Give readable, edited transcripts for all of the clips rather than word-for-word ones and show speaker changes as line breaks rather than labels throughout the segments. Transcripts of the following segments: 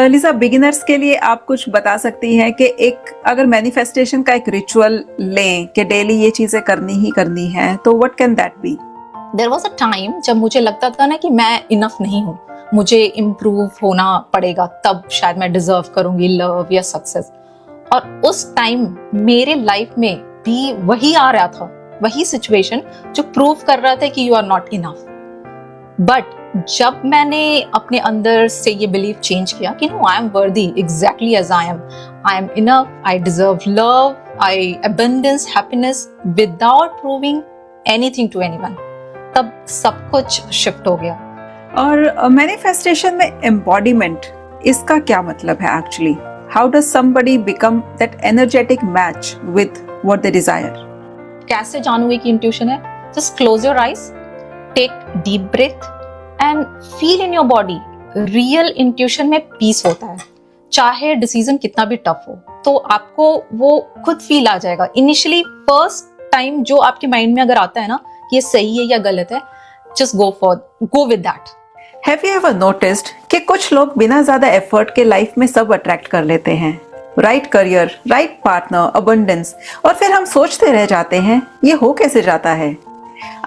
Lija, beginners के लिए आप कुछ बता सकती हैं कि एक अगर मैनिफेस्टेशन का एक रिचुअल लें कि डेली ये चीजें करनी ही करनी है, तो what can that be?
There was a time जब मुझे लगता था ना कि मैं इनफ नहीं हूँ, मुझे इम्प्रूव होना पड़ेगा, तब शायद मैं डिजर्व करूंगी लव या सक्सेस। और उस टाइम मेरे लाइफ में भी वही आ रहा था, वही सिचुएशन जो प्रूव कर रहा था कि you are not enough. But जब मैंने अपने अंदर से ये बिलीव चेंज किया कि no, I am worthy exactly as I am enough, I deserve love, I abundance, happiness without proving anything to anyone, तब सब कुछ शिफ्ट हो गया।
और मैनिफेस्टेशन में एम्बॉडीमेंट, इसका क्या मतलब है actually? How does somebody become that energetic match with what they desire?
कैसे जानूंगी कि इंट्यूशन है? Just close your eyes, take deep breath and feel in your body. Real intuition में पीस होता है, चाहे डिसीजन कितना भी टफ हो, तो आपको वो खुद फील आ जाएगा। इनिशियली फर्स्ट टाइम जो आपके माइंड में अगर आता है ना, ये सही है या गलत है, just go with that.
Have you ever noticed कि कुछ लोग बिना ज्यादा एफर्ट के लाइफ में सब अट्रैक्ट कर लेते हैं? Right career, right partner, abundance, और फिर हम सोचते रह जाते हैं ये हो कैसे जाता है।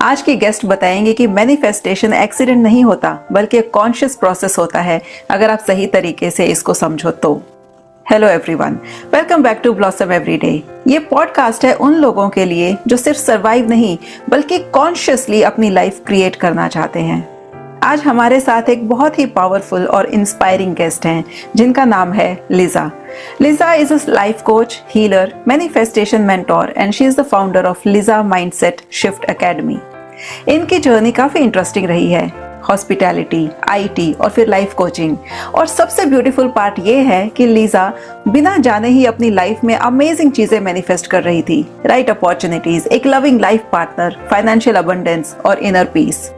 आज की गेस्ट बताएंगे कि मैनिफेस्टेशन एक्सीडेंट नहीं होता, बल्कि एक कॉन्शियस प्रोसेस होता है अगर आप सही तरीके से इसको समझो तो। Hello everyone, welcome back to Blossom everyday. ये पॉडकास्ट है उन लोगों के लिए जो सिर्फ सरवाइव नहीं बल्कि कॉन्शियसली अपनी लाइफ क्रिएट करना चाहते हैं। आज हमारे साथ एक बहुत ही पावरफुल और इंस्पायरिंग गेस्ट हैं जिनका नाम है Liza. Liza is a life coach, healer, manifestation mentor and she is the founder of Liza mindset shift academy. इनकी जर्नी काफी इंटरेस्टिंग रही है, हॉस्पिटैलिटी, आईटी और फिर लाइफ कोचिंग। और सबसे ब्यूटीफुल पार्ट ये है कि लिजा बिना जाने ही अपनी लाइफ में अमेजिंग चीजें मैनिफेस्ट कर रही थी। राइट अपॉर्चुनिटीज, एक loving life partner, financial abundance और इनर पीस।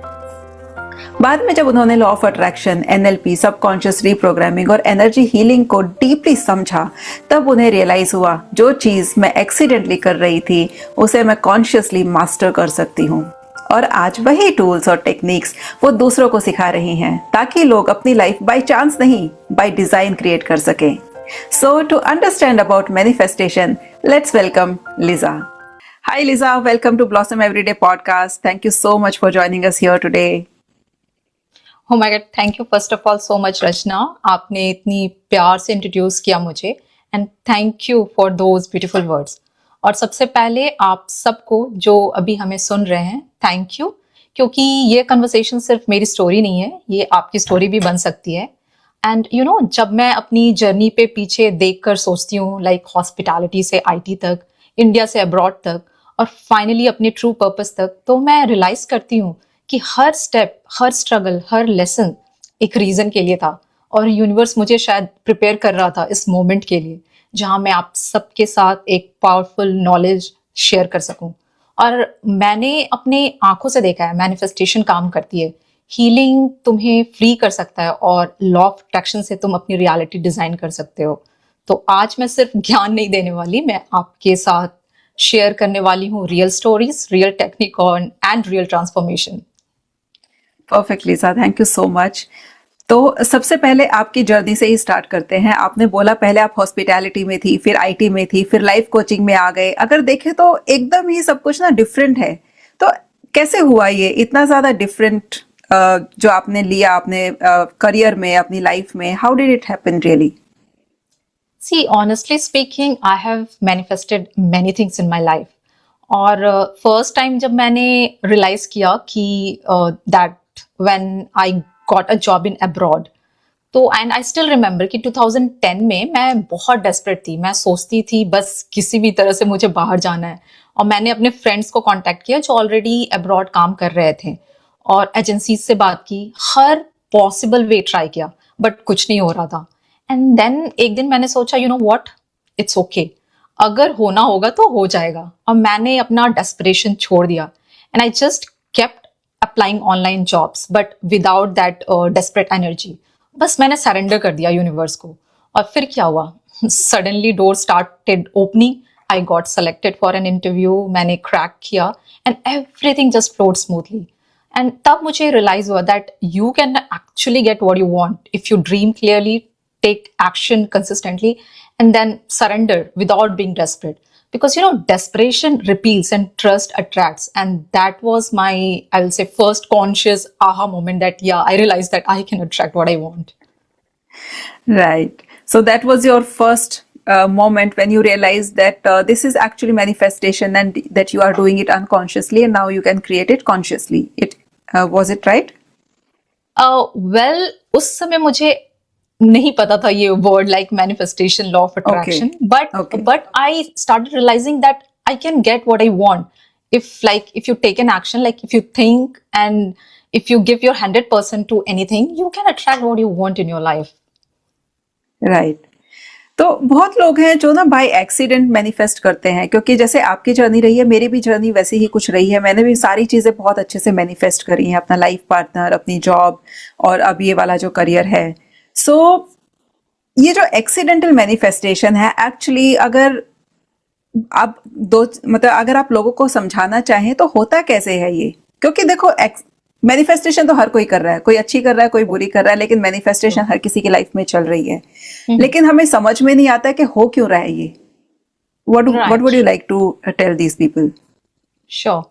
बाद में जब उन्होंने law of attraction, NLP, subconscious reprogramming और एनर्जी हीलिंग को डीपली समझा, तब उन्हें रियलाइज हुआ जो चीज मैं एक्सीडेंटली कर रही थी उसे मैं कॉन्शियसली मास्टर कर सकती हूँ। और आज वही टूल्स और टेक्निक्स वो दूसरों को सिखा रही हैं ताकि लोग अपनी लाइफ बाय चांस नहीं, बाय डिजाइन क्रिएट कर सकें। So to understand about manifestation, let's welcome Liza. Hi Liza, welcome to Blossom Everyday podcast. Thank you so much for joining us here today.
Oh my God, thank you first of all so much Rachna, आपने इतनी प्यार से introduce किया मुझे, and thank you for those beautiful words. और सबसे पहले आप सबको जो अभी हमें सुन रहे हैं, थैंक यू, क्योंकि ये कन्वर्सेशन सिर्फ मेरी स्टोरी नहीं है, ये आपकी स्टोरी भी बन सकती है। एंड यू नो, जब मैं अपनी जर्नी पे पीछे देख कर सोचती हूँ, लाइक हॉस्पिटैलिटी से आईटी तक, इंडिया से अब्रॉड तक, और फाइनली अपने ट्रू पर्पस तक, तो मैं रियलाइज करती हूँ कि हर स्टेप, हर स्ट्रगल, हर लेसन एक रीजन के लिए था। और यूनिवर्स मुझे शायद प्रिपेयर कर रहा था इस मोमेंट के लिए, जहां मैं आप सबके साथ एक पावरफुल नॉलेज शेयर कर सकूं। और मैंने अपने आंखों से देखा है, मैनिफेस्टेशन काम करती है, हीलिंग तुम्हें फ्री कर सकता है, और लॉ ऑफ अट्रैक्शन से तुम अपनी रियलिटी डिजाइन कर सकते हो। तो आज मैं सिर्फ ज्ञान नहीं देने वाली, मैं आपके साथ शेयर करने वाली हूँ real stories, real technique and real transformation.
Perfect Liza, thank you so much. तो सबसे पहले आपकी जर्नी से ही स्टार्ट करते हैं। आपने बोला पहले आप हॉस्पिटैलिटी में थी, फिर आईटी में थी, फिर लाइफ कोचिंग में आ गए। अगर देखें तो एकदम ही सब कुछ ना डिफरेंट है। तो कैसे हुआ ये इतना ज्यादा डिफरेंट जो आपने लिया अपने करियर में, अपनी लाइफ में? How did it happen really?
See, honestly speaking, I have manifested many things in my life. और फर्स्ट टाइम जब मैंने रियलाइज किया कि that when I got a job in abroad, तो एंड आई स्टिल रिमेंबर कि 2010 में मैं बहुत डेस्परेट थी। मैं सोचती थी बस किसी भी तरह से मुझे बाहर जाना है, और मैंने अपने फ्रेंड्स को कांटेक्ट किया जो ऑलरेडी अब्रॉड काम कर रहे थे, और एजेंसीज से बात की, हर पॉसिबल वे ट्राई किया, बट कुछ नहीं हो रहा था। एंड देन एक दिन मैंने सोचा, you know what, it's okay, अगर होना होगा तो हो जाएगा। और मैंने अपना डेस्परेशन छोड़ दिया, and I just kept applying online jobs, but without that desperate energy. बस मैंने सरेंडर कर दिया यूनिवर्स को। और फिर क्या हुआ, suddenly door started opening, I got selected for an interview, मैंने क्रैक किया, and everything just flowed smoothly. And तब मुझे रियलाइज हुआ that you can actually get what you want if you dream clearly, take action consistently and then surrender without being desperate. Because desperation repels and trust attracts, and that was my, I will say, first conscious aha moment, that yeah, I realized that I can attract what I want.
Right. So that was your first moment when you realized that this is actually manifestation and that you are doing it unconsciously and now you can create it consciously. Was it right?
Well, उस समय मुझे नहीं पता था ये word like manifestation, law of attraction, but I started realising that I can get what I want if you take an action, like if you think and if you give your 100% to anything, you can attract what you want in your life.
Right. तो बहुत लोग हैं जो ना by accident manifest करते हैं, क्योंकि जैसे आपकी जर्नी रही है, मेरी भी जर्नी वैसी ही कुछ रही है. मैंने भी सारी चीज़ें बहुत अच्छे से मैनिफेस्ट करी हैं, अपना लाइफ पार्टनर, अपनी जॉब और अब ये वाला जो करियर है. सो ये जो एक्सीडेंटल मैनिफेस्टेशन है, एक्चुअली अगर आप अगर आप लोगों को समझाना चाहें तो होता कैसे है ये? क्योंकि देखो, मैनिफेस्टेशन तो हर कोई कर रहा है, कोई अच्छी कर रहा है, कोई बुरी कर रहा है, लेकिन मैनिफेस्टेशन हर किसी की लाइफ में चल रही है. लेकिन हमें समझ में नहीं आता कि हो क्यों रहा है ये. What would you like to tell these people?
Sure.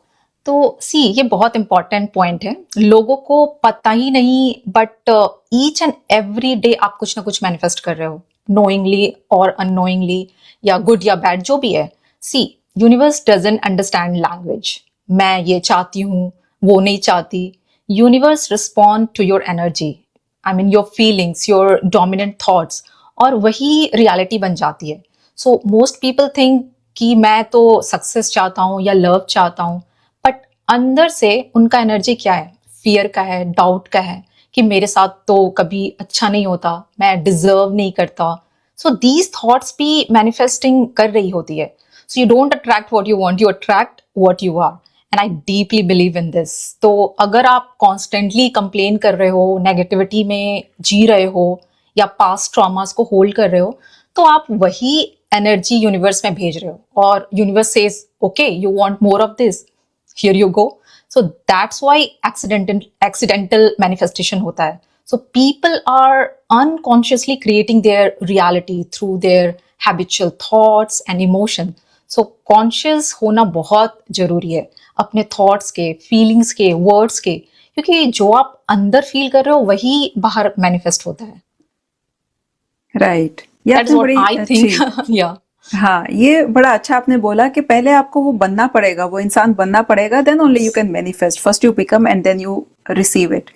तो सी, ये बहुत इंपॉर्टेंट पॉइंट है. लोगों को पता ही नहीं, but each and every day आप कुछ ना कुछ मैनिफेस्ट कर रहे हो, नोइंगली और अननोइंगली, या गुड या बैड, जो भी है. See, universe doesn't understand language. मैं ये चाहती हूँ, वो नहीं चाहती. Universe respond to your energy, I mean your feelings, your dominant thoughts, और वही रियलिटी बन जाती है. सो मोस्ट पीपल थिंक कि मैं तो सक्सेस चाहता हूँ या लव चाहता हूँ, बट अंदर से उनका एनर्जी क्या है? फियर का है, डाउट का है, कि मेरे साथ तो कभी अच्छा नहीं होता, मैं डिजर्व नहीं करता. सो दीज थॉट्स भी मैनिफेस्टिंग कर रही होती है. So you don't attract what you want, you attract what you are. And I deeply believe in this. तो अगर आप कॉन्स्टेंटली कंप्लेन कर रहे हो, नेगेटिविटी में जी रहे हो, या पास्ट ट्रॉमास को होल्ड कर रहे हो, तो आप वही एनर्जी यूनिवर्स में भेज रहे हो, और universe says okay, you want more of this, here you go. So that's why accidental manifestation होता है. So people are unconsciously creating their reality through their habitual thoughts and emotion. So conscious होना बहुत जरूरी है अपने thoughts के, feelings के, words के, क्योंकि जो आप अंदर फील कर रहे हो वही बाहर मैनिफेस्ट होता है.
Right.
That's what I think. Yeah.
हाँ, ये बड़ा अच्छा आपने बोला कि पहले आपको वो बनना पड़ेगा, वो इंसान बनना पड़ेगा, then only you can manifest. First you become and then you receive it.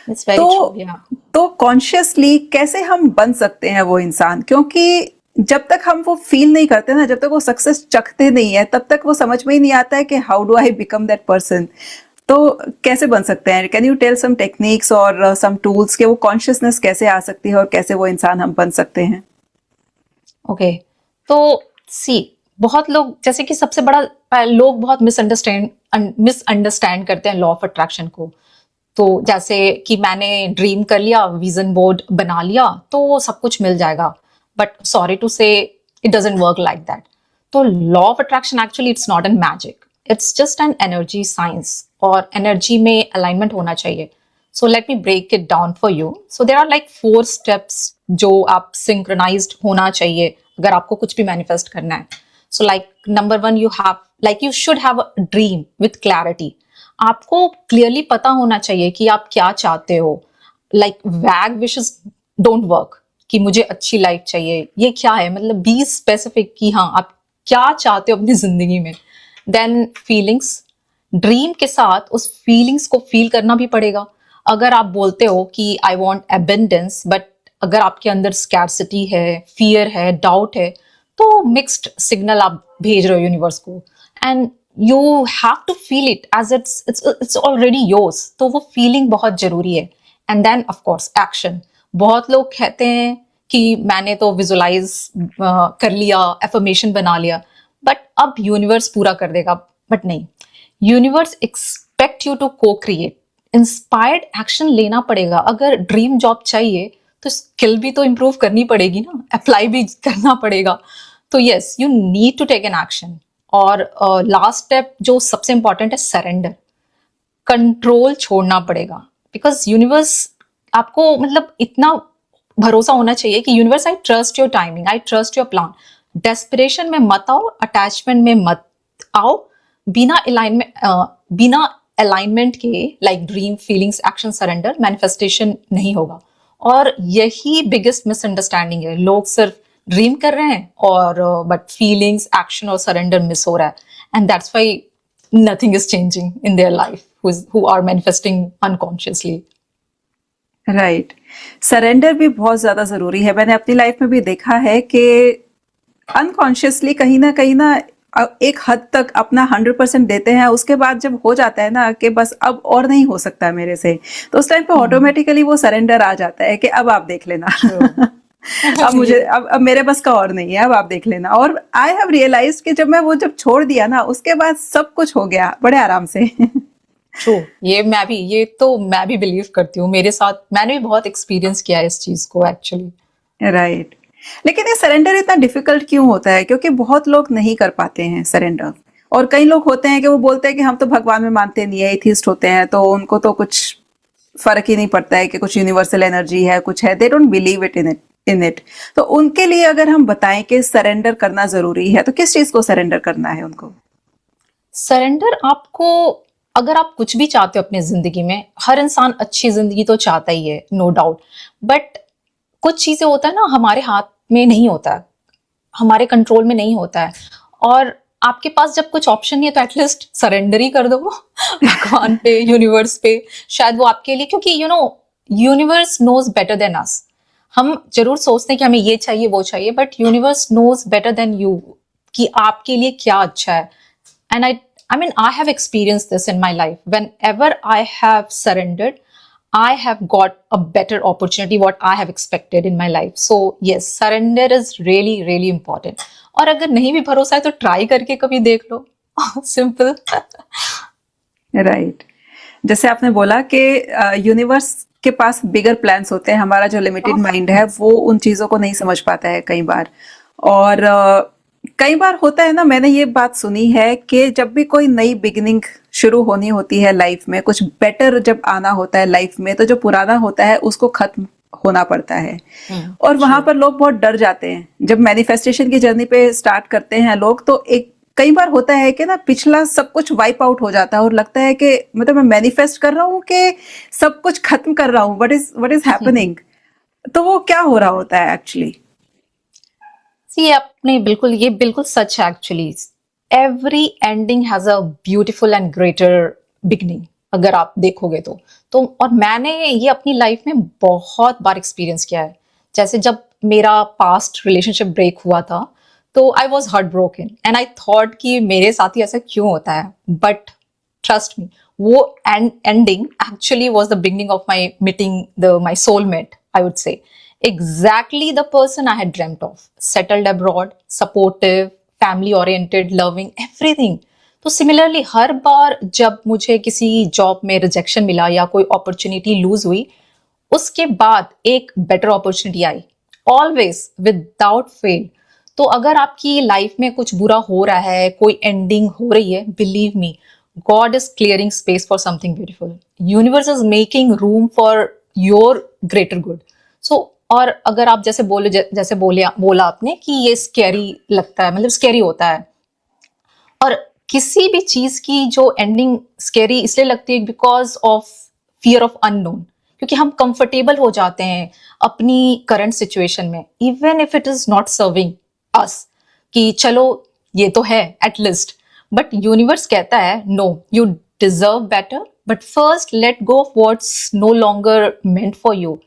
That's very true. Yeah.
तो कॉन्शियसली कैसे हम बन सकते हैं वो इंसान? क्योंकि जब तक हम वो फील नहीं करते ना, जब तक वो सक्सेस चखते नहीं है, तब तक वो समझ में ही नहीं आता है कि how do I become that person. तो कैसे बन सकते हैं? Can you tell some techniques और सम टूल्स के वो कॉन्शियसनेस कैसे आ सकती है और कैसे वो इंसान हम बन सकते हैं?
ओके. तो सी, बहुत लोग, जैसे कि सबसे बड़ा, लोग बहुत मिसअंडरस्टैंड करते हैं लॉ ऑफ अट्रैक्शन को. तो जैसे कि मैंने ड्रीम कर लिया, विजन बोर्ड बना लिया, तो सब कुछ मिल जाएगा. But sorry to say, it doesn't work like that. तो law of attraction actually it's not an magic, it's just an energy science, और एनर्जी में अलाइनमेंट होना चाहिए. So let me break it down for you. So there are like 4 steps जो आप synchronized होना चाहिए अगर आपको कुछ भी manifest करना है. So like number 1, you should have a dream with clarity. आपको clearly पता होना चाहिए कि आप क्या चाहते हो. Like vague wishes don't work, कि मुझे अच्छी लाइफ चाहिए, ये क्या है, मतलब be specific कि हाँ आप क्या चाहते हो अपनी जिंदगी में. Then feelings, ड्रीम के साथ उस फीलिंग्स को फील करना भी पड़ेगा. अगर आप बोलते हो कि आई वॉन्ट एबेंडेंस, बट अगर आपके अंदर स्कैर्सिटी है, फियर है, डाउट है, तो मिक्स्ड सिग्नल आप भेज रहे हो यूनिवर्स को. And you have to feel it as it's already yours. तो वो फीलिंग बहुत जरूरी है. And then of course action. बहुत लोग कहते हैं कि मैंने तो विजुअलाइज कर लिया, एफर्मेशन बना लिया, बट अब यूनिवर्स पूरा कर देगा. बट नहीं, यूनिवर्स एक्सपेक्ट यू टू को क्रिएट. इंस्पायर्ड एक्शन लेना पड़ेगा. अगर ड्रीम जॉब चाहिए तो स्किल भी तो इम्प्रूव करनी पड़ेगी ना, अप्लाई भी करना पड़ेगा. तो yes, you need to take an action. और लास्ट स्टेप जो सबसे इंपॉर्टेंट है, सरेंडर. कंट्रोल छोड़ना पड़ेगा, बिकॉज यूनिवर्स आपको मतलब इतना भरोसा होना चाहिए कि universe, I trust your timing, I trust your plan. Desperation में मत आओ, अटैचमेंट में मत आओ, बिना अलाइनमेंट के, like dream, feelings, action, surrender, manifestation नहीं होगा। और यही बिगेस्ट मिसअंडरस्टैंडिंग है, लोग सिर्फ ड्रीम कर रहे हैं और बट फीलिंग्स, एक्शन और सरेंडर मिस हो रहा है, and that's why nothing is changing in their life, who are manifesting unconsciously.
Right. Surrender भी बहुत ज्यादा जरूरी है। मैंने अपनी लाइफ में भी देखा है कि अनकॉन्शियसली कहीं ना एक हद तक अपना 100% देते हैं, उसके बाद जब हो जाता है ना कि बस अब और नहीं हो सकता मेरे से, तो उस टाइम पे ऑटोमेटिकली वो सरेंडर आ जाता है कि अब आप देख लेना अब मुझे अब मेरे बस का और नहीं है, अब आप देख लेना। और आई हैव रियलाइज्ड कि जब छोड़ दिया ना, उसके बाद सब कुछ हो गया बड़े आराम से
ट्रू, ये तो मैं भी बिलीव करती हूँ। मेरे साथ मैंने भी बहुत एक्सपीरियंस किया है इस चीज को एक्चुअली।
राइट। लेकिन ये सरेंडर इतना डिफिकल्ट क्यों होता है? क्योंकि बहुत लोग नहीं कर पाते हैं सरेंडर। और कई लोग होते हैं कि वो बोलते हैं कि हम तो भगवान में मानते नहीं है, एथिस्ट होते हैं, तो उनको तो कुछ फर्क ही नहीं पड़ता है कि कुछ यूनिवर्सल एनर्जी है, कुछ है, they don't believe in it. तो उनके लिए अगर हम बताएं कि सरेंडर करना जरूरी है, तो किस चीज को सरेंडर करना है उनको?
सरेंडर आपको, अगर आप कुछ भी चाहते हो अपनी जिंदगी में, हर इंसान अच्छी जिंदगी तो चाहता ही है, नो डाउट, बट कुछ चीजें होता है ना, हमारे हाथ में नहीं होता है, हमारे कंट्रोल में नहीं होता है, और आपके पास जब कुछ ऑप्शन नहीं है तो एटलीस्ट सरेंडर ही कर दो भगवान पे, यूनिवर्स पे, शायद वो आपके लिए, क्योंकि universe knows better than us. हम जरूर सोचते हैं कि हमें ये चाहिए वो चाहिए, but universe knows better than you कि आपके लिए क्या अच्छा है। And I mean, I have experienced this in my life. Whenever I have surrendered, I have got a better opportunity, what I have expected in my life. So yes, surrender is really, really important. और अगर नहीं भी भरोसा है तो try करके कभी देख लो, सिंपल।
राइट। जैसे आपने बोला कि यूनिवर्स के पास बिगर प्लान्स होते हैं, हमारा जो लिमिटेड माइंड है वो उन चीजों को नहीं समझ पाता है कई बार। और कई बार होता है ना, मैंने ये बात सुनी है कि जब भी कोई नई बिगिनिंग शुरू होनी होती है लाइफ में, कुछ बेटर जब आना होता है लाइफ में, तो जो पुराना होता है उसको खत्म होना पड़ता है। और वहां पर लोग बहुत डर जाते हैं जब मैनिफेस्टेशन की जर्नी पे स्टार्ट करते हैं लोग। तो कई बार होता है कि ना पिछला सब कुछ वाइप आउट हो जाता है और लगता है कि मतलब मैं मैनिफेस्ट कर रहा हूँ कि सब कुछ खत्म कर रहा हूँ, व्हाट इज हैपनिंग। तो वो क्या हो रहा होता है एक्चुअली?
ये बिल्कुल सच है actually. Every ending has a beautiful and greater beginning, अगर आप देखोगे तो और मैंने ये अपनी लाइफ में बहुत बार एक्सपीरियंस किया है। जैसे जब मेरा पास्ट रिलेशनशिप ब्रेक हुआ था तो I was heart broken and I thought कि मेरे साथ ही ऐसा क्यों होता है, बट ट्रस्ट मी, वो ending actually was the beginning of my meeting my soulmate, I would say exactly the person I had dreamt of, settled abroad, supportive, family oriented, loving, everything. तो similarly हर बार जब मुझे किसी job में rejection मिला या कोई opportunity loose हुई, उसके बाद एक बेटर अपॉर्चुनिटी आई, ऑलवेज विदाउट फेल। तो अगर आपकी लाइफ में कुछ बुरा हो रहा है, कोई एंडिंग हो रही है, believe me, God is clearing space for something beautiful. Universe is making room for your greater good. So और अगर आप जैसे बोला आपने कि ये स्कैरी लगता है, मतलब स्कैरी होता है, और किसी भी चीज की जो एंडिंग स्कैरी इसलिए लगती है because of fear of unknown, क्योंकि हम कंफर्टेबल हो जाते हैं अपनी करंट सिचुएशन में, even if it is not serving us, कि चलो ये तो है एटलीस्ट, बट यूनिवर्स कहता है no, you deserve better, but first let go of what's no longer meant for you.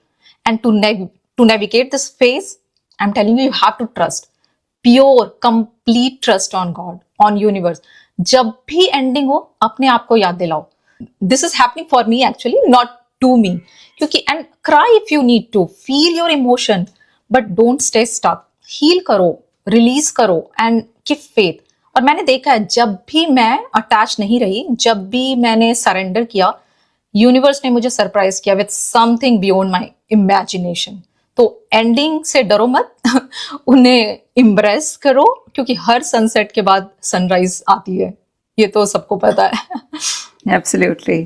And to navigate this phase, I'm telling you, you have to trust, pure, complete trust on God, on universe. जब भी ending हो, अपने आप को याद दिलाओ, this is happening for me actually, not to me. क्योंकि and cry if you need to, feel your emotion, but don't stay stuck. Heal करो, release करो, and keep faith. और मैंने देखा है जब भी मैं अटैच नहीं रही, जब भी मैंने सरेंडर किया, यूनिवर्स ने मुझे सरप्राइज किया with something beyond my imagination. तो एंडिंग से डरो मत उन्हें इम्ब्रेस करो, क्योंकि हर सनसेट के बाद सनराइज आती है, ये तो सबको पता है।
एब्सोल्युटली।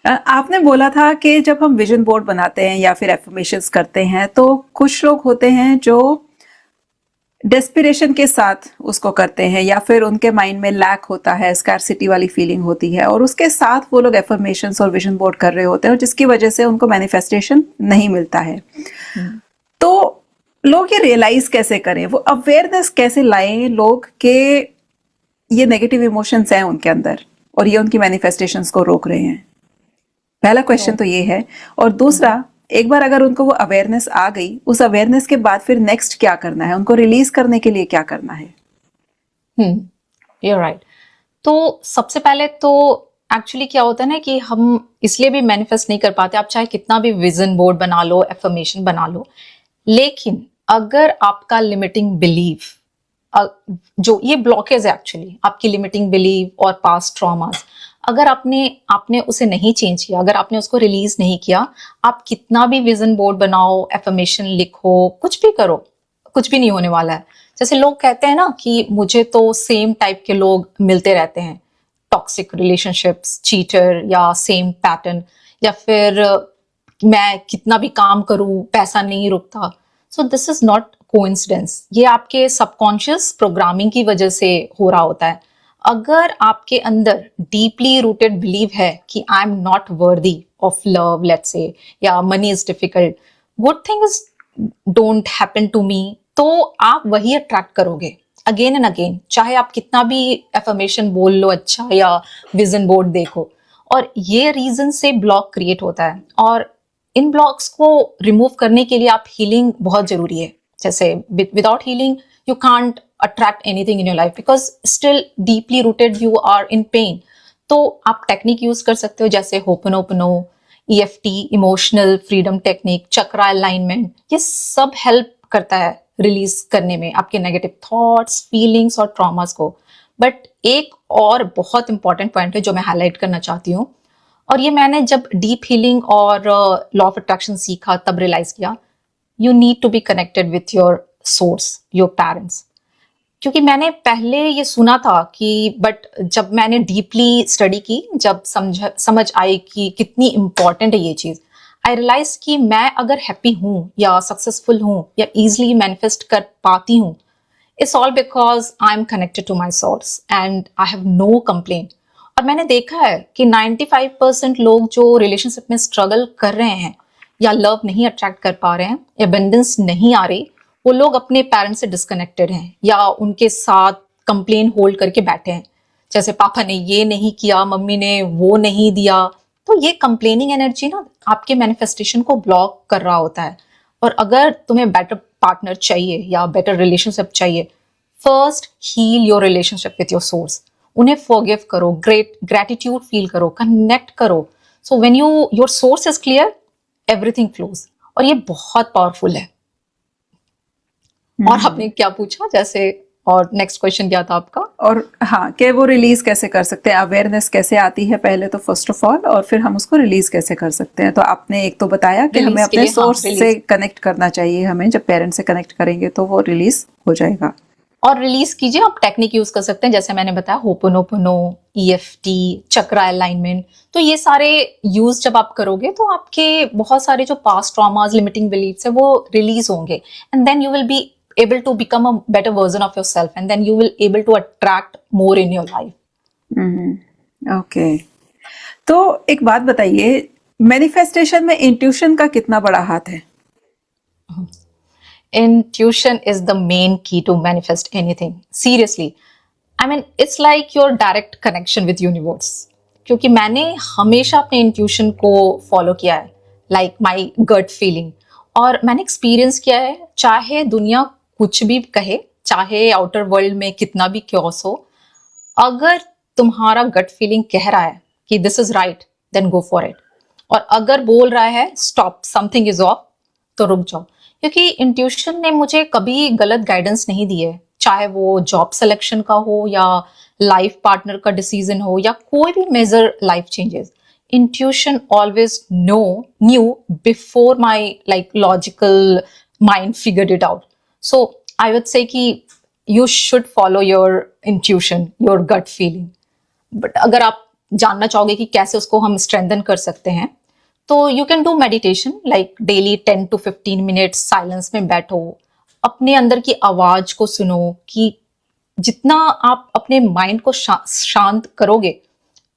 आपने बोला था कि जब हम विजन बोर्ड बनाते हैं या फिर एफर्मेशंस करते हैं तो कुछ लोग होते हैं जो डेस्पिरेशन के साथ उसको करते हैं या फिर उनके माइंड में लैक होता है, स्कार्सिटी वाली फीलिंग होती है और उसके साथ वो लोग एफर्मेशंस और विजन बोर्ड कर रहे होते हैं और जिसकी वजह से उनको मैनिफेस्टेशन नहीं मिलता है। तो लोग ये रियलाइज कैसे करें, वो अवेयरनेस कैसे लाएं लोग के ये नेगेटिव इमोशंस हैं उनके अंदर और ये उनकी मैनिफेस्टेशंस को रोक रहे हैं? पहला क्वेश्चन तो ये है। और दूसरा, एक बार अगर उनको वो अवेयरनेस आ गई, उस अवेयरनेस के बाद फिर नेक्स्ट क्या करना है, उनको रिलीज करने के लिए क्या करना है?
you're right. तो सबसे पहले तो एक्चुअली क्या होता है ना कि हम इसलिए भी मैनिफेस्ट नहीं कर पाते, आप चाहे कितना भी विजन बोर्ड बना लो, एफर्मेशन बना लो, लेकिन अगर आपका लिमिटिंग बिलीफ, जो ये ब्लॉकेज है एक्चुअली आपकी लिमिटिंग बिलीफ और पास्ट ट्रॉमास, अगर आपने उसे नहीं चेंज किया, अगर आपने उसको रिलीज नहीं किया, आप कितना भी विजन बोर्ड बनाओ, एफर्मेशन लिखो, कुछ भी करो, कुछ भी नहीं होने वाला है। जैसे लोग कहते हैं ना कि मुझे तो सेम टाइप के लोग मिलते रहते हैं, टॉक्सिक रिलेशनशिप्स, चीटर या सेम पैटर्न, या फिर मैं कितना भी काम करूं पैसा नहीं रुकता। सो दिस इज नॉट कोइंसिडेंस, ये आपके सबकॉन्शियस प्रोग्रामिंग की वजह से हो रहा होता है। अगर आपके अंदर डीपली रूटेड बिलीव है कि I am not worthy of love, let's say, या money is difficult, good things don't happen to me, तो आप वही अट्रैक्ट करोगे अगेन एंड अगेन, चाहे आप कितना भी एफर्मेशन बोल लो अच्छा या विजन बोर्ड देखो। और ये रीजन से ब्लॉक क्रिएट होता है और इन ब्लॉक्स को रिमूव करने के लिए आप हीलिंग बहुत जरूरी है। जैसे without healing you can't attract anything in your life because still deeply rooted you are in pain. तो आप टेक्निक यूज कर सकते हो जैसे होपनोपनो, EFT, इमोशनल फ्रीडम टेक्निक, चक्रा अलाइनमेंट, ये सब हेल्प करता है रिलीज करने में आपके नेगेटिव थॉट्स, फीलिंग्स और ट्रॉमास को। बट एक और बहुत इंपॉर्टेंट पॉइंट है जो मैं हाईलाइट करना चाहती हूँ, और ये मैंने जब डीप हीलिंग और लॉ ऑफ अट्रैक्शन सीखा तब रियलाइज किया, you need to be connected with your source, your parents. क्योंकि मैंने पहले ये सुना था कि, बट जब मैंने डीपली स्टडी की, जब समझ आई कि कितनी इंपॉर्टेंट है ये चीज, आई रियलाइज कि मैं अगर हैप्पी हूं या सक्सेसफुल हूं या इजिली मैनिफेस्ट कर पाती हूं, it's all because I am connected to my source and I have no complaint. और मैंने देखा है कि 95% लोग जो रिलेशनशिप में स्ट्रगल कर रहे हैं या लव नहीं अट्रैक्ट कर पा रहे हैं, एबंडेंस नहीं आ रही, वो लोग अपने पेरेंट्स से डिस्कनेक्टेड हैं या उनके साथ कंप्लेन होल्ड करके बैठे हैं। जैसे पापा ने ये नहीं किया, मम्मी ने वो नहीं दिया। तो ये कंप्लेनिंग एनर्जी ना आपके मैनिफेस्टेशन को ब्लॉक कर रहा होता है। और अगर तुम्हें बेटर पार्टनर चाहिए या बेटर रिलेशनशिप चाहिए, first heal your relationship with your source. उन्हें फॉरगिव करो, ग्रेटिट्यूड फील करो, कनेक्ट करो। So when your source is clear, everything flows. और ये बहुत पावरफुल है। और आपने क्या पूछा जैसे, और नेक्स्ट क्वेश्चन क्या था आपका? और
हाँ, कि वो रिलीज कैसे कर सकते हैं, अवेयरनेस कैसे आती है पहले तो फर्स्ट ऑफ ऑल, और फिर हम उसको रिलीज कैसे कर सकते हैं। तो आपने एक तो बताया कि हमें अपने सोर्स से कनेक्ट करना चाहिए, हमें जब पेरेंट्स से कनेक्ट करेंगे तो वो रिलीज हो जाएगा।
और रिलीज कीजिए, आप टेक्निक यूज कर सकते हैं जैसे मैंने बताया, होपोनोपोनो, EFT, चक्रा अलाइनमेंट। तो ये सारे यूज जब आप करोगे तो आपके बहुत सारे जो पास्ट ट्रॉमास, लिमिटिंग बिलीफ्स है, वो रिलीज होंगे, and then you will be able to become a better version of yourself, and then you will able to attract more in your life.
Okay, तो एक बात बताइए, मैनिफेस्टेशन में intuition का कितना बड़ा हाथ है?
Intuition is the main key to manifest anything. Seriously, I mean it's like your direct connection with universe. क्योंकि मैंने हमेशा अपने इंट्यूशन को फॉलो किया है, like my gut feeling, और मैंने एक्सपीरियंस किया है, चाहे दुनिया कुछ भी कहे, चाहे आउटर वर्ल्ड में कितना भी क्योस हो, अगर तुम्हारा गट फीलिंग कह रहा है कि this is right, then go for it. और अगर बोल रहा है स्टॉप, समथिंग इज ऑफ, तो रुक जाओ। क्योंकि इंट्यूशन ने मुझे कभी गलत गाइडेंस नहीं दी है, चाहे वो जॉब सिलेक्शन का हो या लाइफ पार्टनर का डिसीजन हो या कोई भी major life changes. Intuition always knew before my logical mind figured it out. So I would say कि you should follow your intuition, your gut feeling. But अगर आप जानना चाहोगे कि कैसे उसको हम स्ट्रेंथन कर सकते हैं, तो you can do meditation like daily 10 to 15 minutes silence में बैठो, अपने अंदर की आवाज को सुनो कि जितना आप अपने माइंड को शांत करोगे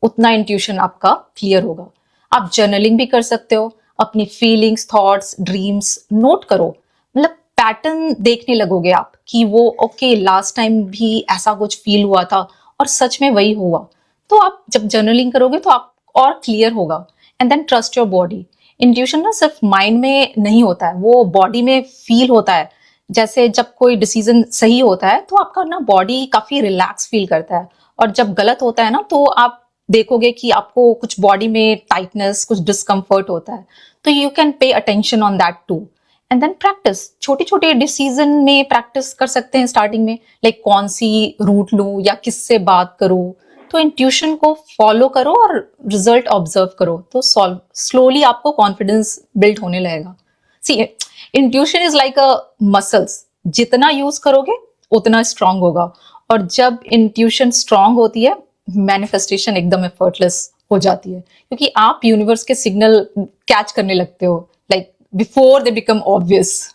उतना इंट्यूशन आपका क्लियर होगा। आप जर्नलिंग भी कर सकते हो, अपनी फीलिंग्स, थॉट्स, ड्रीम्स नोट करो, मतलब पैटर्न देखने लगोगे आप कि वो ओके लास्ट टाइम भी ऐसा कुछ फील हुआ था और सच में वही हुआ। तो आप जब जर्नलिंग करोगे तो आप और क्लियर होगा। And then trust your body. Intuition ना सिर्फ माइंड में नहीं होता है, वो बॉडी में फील होता है। जैसे जब कोई डिसीजन सही होता है तो आपका ना बॉडी काफी रिलैक्स फील करता है, और जब गलत होता है ना तो आप देखोगे कि आपको कुछ बॉडी में टाइटनेस, कुछ डिस्कम्फर्ट होता है। तो you can pay attention on that too. And then practice, छोटी छोटी डिसीजन में प्रैक्टिस कर सकते हैं स्टार्टिंग में, लाइक कौन सी रूट लूं या किससे बात करूं। तो इंट्यूशन को फॉलो करो और रिजल्ट ऑब्जर्व करो, तो स्लोली आपको कॉन्फिडेंस बिल्ड होने लगेगा। See, intuition is like a muscles, जितना यूज करोगे उतना स्ट्रांग होगा। और जब इंट्यूशन स्ट्रांग होती है, मैनिफेस्टेशन एकदम एफर्टलेस हो जाती है, क्योंकि आप यूनिवर्स के सिग्नल कैच करने लगते हो like before they become obvious.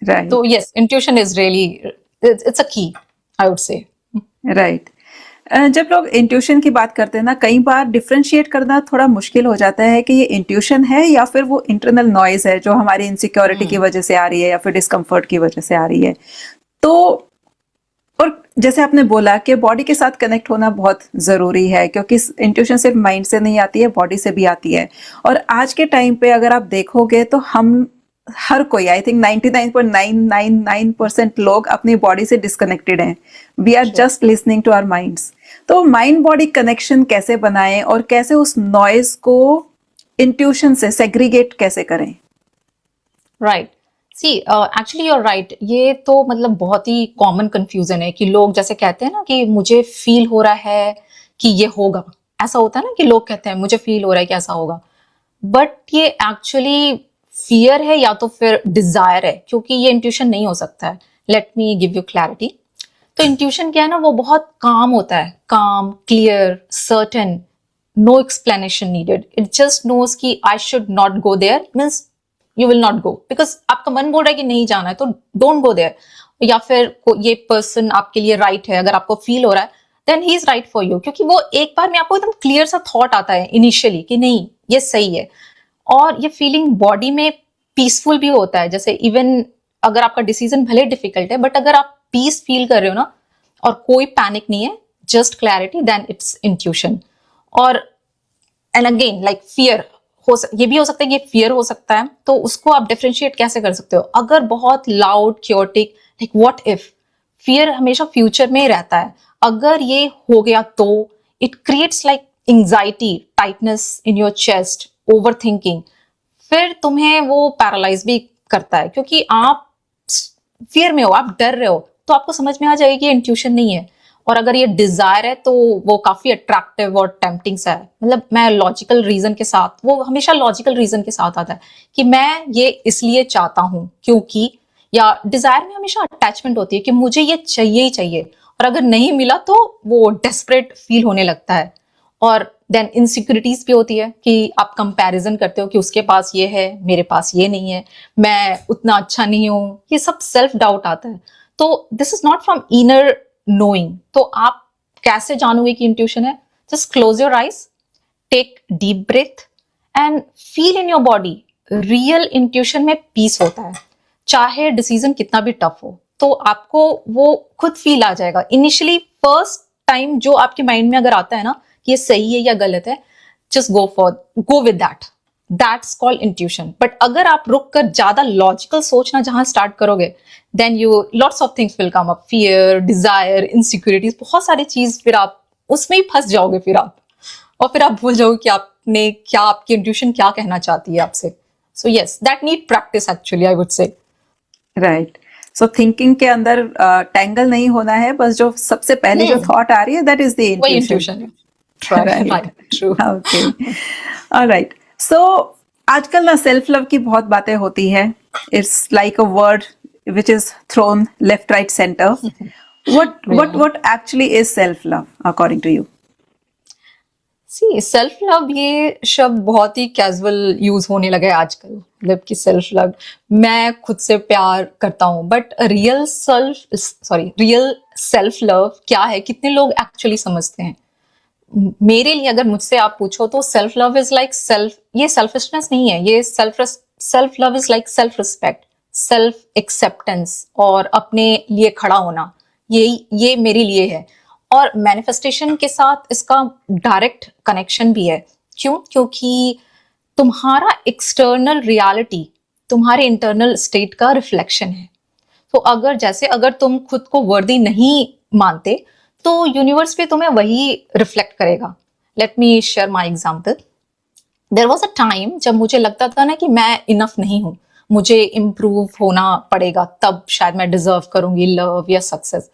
Right,
तो yes, intuition is really, it's a key, I would say.
Right. जब लोग इंट्यूशन की बात करते हैं ना, कई बार डिफरेंशिएट करना थोड़ा मुश्किल हो जाता है कि ये इंट्यूशन है या फिर वो इंटरनल नॉइज है जो हमारी इनसिक्योरिटी की वजह से आ रही है या फिर डिस्कम्फर्ट की वजह से आ रही है। तो और जैसे आपने बोला कि बॉडी के साथ कनेक्ट होना बहुत ज़रूरी है, क्योंकि इंट्यूशन सिर्फ माइंड से नहीं आती है, बॉडी से भी आती है। और आज के टाइम पे अगर आप देखोगे तो हम हर कोई, आई थिंक 99.999% लोग अपनी बॉडी से डिस्कनेक्टेड हैं। We are just listening to our minds. तो माइंड बॉडी कनेक्शन कैसे बनाएं और कैसे उस नॉइज को इंट्यूशन से सेग्रीगेट कैसे करें?
Right, see actually you are right. ये तो मतलब बहुत ही कॉमन कंफ्यूजन है कि लोग जैसे कहते हैं ना कि मुझे फील हो रहा है कि ये होगा, ऐसा होता है ना कि लोग कहते हैं मुझे फील हो रहा है कि ऐसा होगा, बट ये एक्चुअली फियर है या तो फिर डिजायर है, क्योंकि ये इंट्यूशन नहीं हो सकता है। Let me give you clarity. तो इंट्यूशन क्या है ना, वो बहुत काम होता है, calm, clear, certain, no explanation needed. It just knows कि I should not go there, means you will not go, because आपका मन बोल रहा है कि नहीं जाना है तो डोंट गो देयर। या फिर ये पर्सन आपके लिए राइट है, अगर आपको फील हो रहा है then he is right for you, क्योंकि वो एक बार में आपको एकदम क्लियर सा थॉट आता है इनिशियली कि नहीं ये सही है। और ये फीलिंग बॉडी में पीसफुल भी होता है। जैसे इवन अगर आपका डिसीजन भले डिफिकल्ट है, बट अगर आप पीस फील कर रहे हो ना और कोई पैनिक नहीं है, just clarity, then it's intuition. और एंड अगेन लाइक फियर ये भी हो सकता है, ये फियर हो सकता है। तो उसको आप डिफरेंशिएट कैसे कर सकते हो? अगर बहुत loud, chaotic, like what if, fear हमेशा फ्यूचर में ही रहता है। अगर ये हो गया तो it creates like anxiety, tightness in your chest, over thinking. फिर तुम्हें वो पैरालाइज भी करता है, क्योंकि आप फियर में हो, आप डर रहे हो, तो आपको समझ में आ जाएगा कि इंट्यूशन नहीं है। और अगर ये डिजायर है तो वो काफी अट्रैक्टिव और टेम्पटिंग सा है। मतलब मैं लॉजिकल रीजन के साथ, वो हमेशा लॉजिकल रीजन के साथ आता है कि मैं ये इसलिए चाहता हूं क्योंकि, या डिजायर में हमेशा अटैचमेंट होती है कि मुझे ये चाहिए ही चाहिए, और अगर नहीं मिला तो वो डेस्परेट फील होने लगता है। और देन इनसिक्योरिटीज भी होती है कि आप कंपैरिजन करते हो कि उसके पास ये है, मेरे पास ये नहीं है, मैं उतना अच्छा नहीं हूं, ये सब सेल्फ डाउट आता है। तो this is not from inner knowing. तो आप कैसे जानोगे कि इंट्यूशन है? Just close your eyes, take deep breath and feel in your body. Real intuition में पीस होता है, चाहे डिसीजन कितना भी टफ हो, तो आपको वो खुद फील आ जाएगा। इनिशियली फर्स्ट टाइम जो आपके माइंड में अगर आता है ना कि ये सही है या गलत है, just go with that's called intuition. But अगर आप रुक कर ज्यादा लॉजिकल सोचना जहां स्टार्ट करोगे, then you lots of things will come up, fear, desire, insecurities, बहुत सारी चीज, फिर आप उसमें ही फंस जाओगे। फिर आप भूल जाओगे कि आपने क्या, आपकी इंट्यूशन क्या कहना चाहती है आपसे। So yes, that need practice actually, I would say.
Right. So thinking के अंदर टैंगल नहीं होना है, बस जो सबसे पहले जो थॉट आ रही है that is the intuition.
Right, true.
Okay, alright. So आजकल ना सेल्फ लव की बहुत बातें होती है। It's like a word which is thrown left, right, center. What actually is self love according to you?
See self love ये शब्द बहुत ही कैजुअल यूज होने लगा है आजकल, मतलब कि सेल्फ लव, मैं खुद से प्यार करता हूँ, बट रियल सेल्फ लव क्या है, कितने लोग एक्चुअली समझते हैं? मेरे लिए अगर मुझसे आप पूछो तो सेल्फ लव इज लाइक ये सेल्फिशनेस नहीं है, ये self love is like self respect, self acceptance और अपने लिए खड़ा होना, ये मेरे लिए है। और मैनिफेस्टेशन के साथ इसका डायरेक्ट कनेक्शन भी है। क्यों? क्योंकि तुम्हारा एक्सटर्नल रियलिटी तुम्हारे इंटरनल स्टेट का रिफ्लेक्शन है। तो अगर तुम खुद को वर्दी नहीं मानते तो यूनिवर्स भी तुम्हें वही रिफ्लेक्ट करेगा। Let me share my example. There was a time जब मुझे लगता था ना कि मैं इनफ नहीं हूं, मुझे इम्प्रूव होना पड़ेगा, तब शायद मैं डिजर्व करूंगी लव या सक्सेस।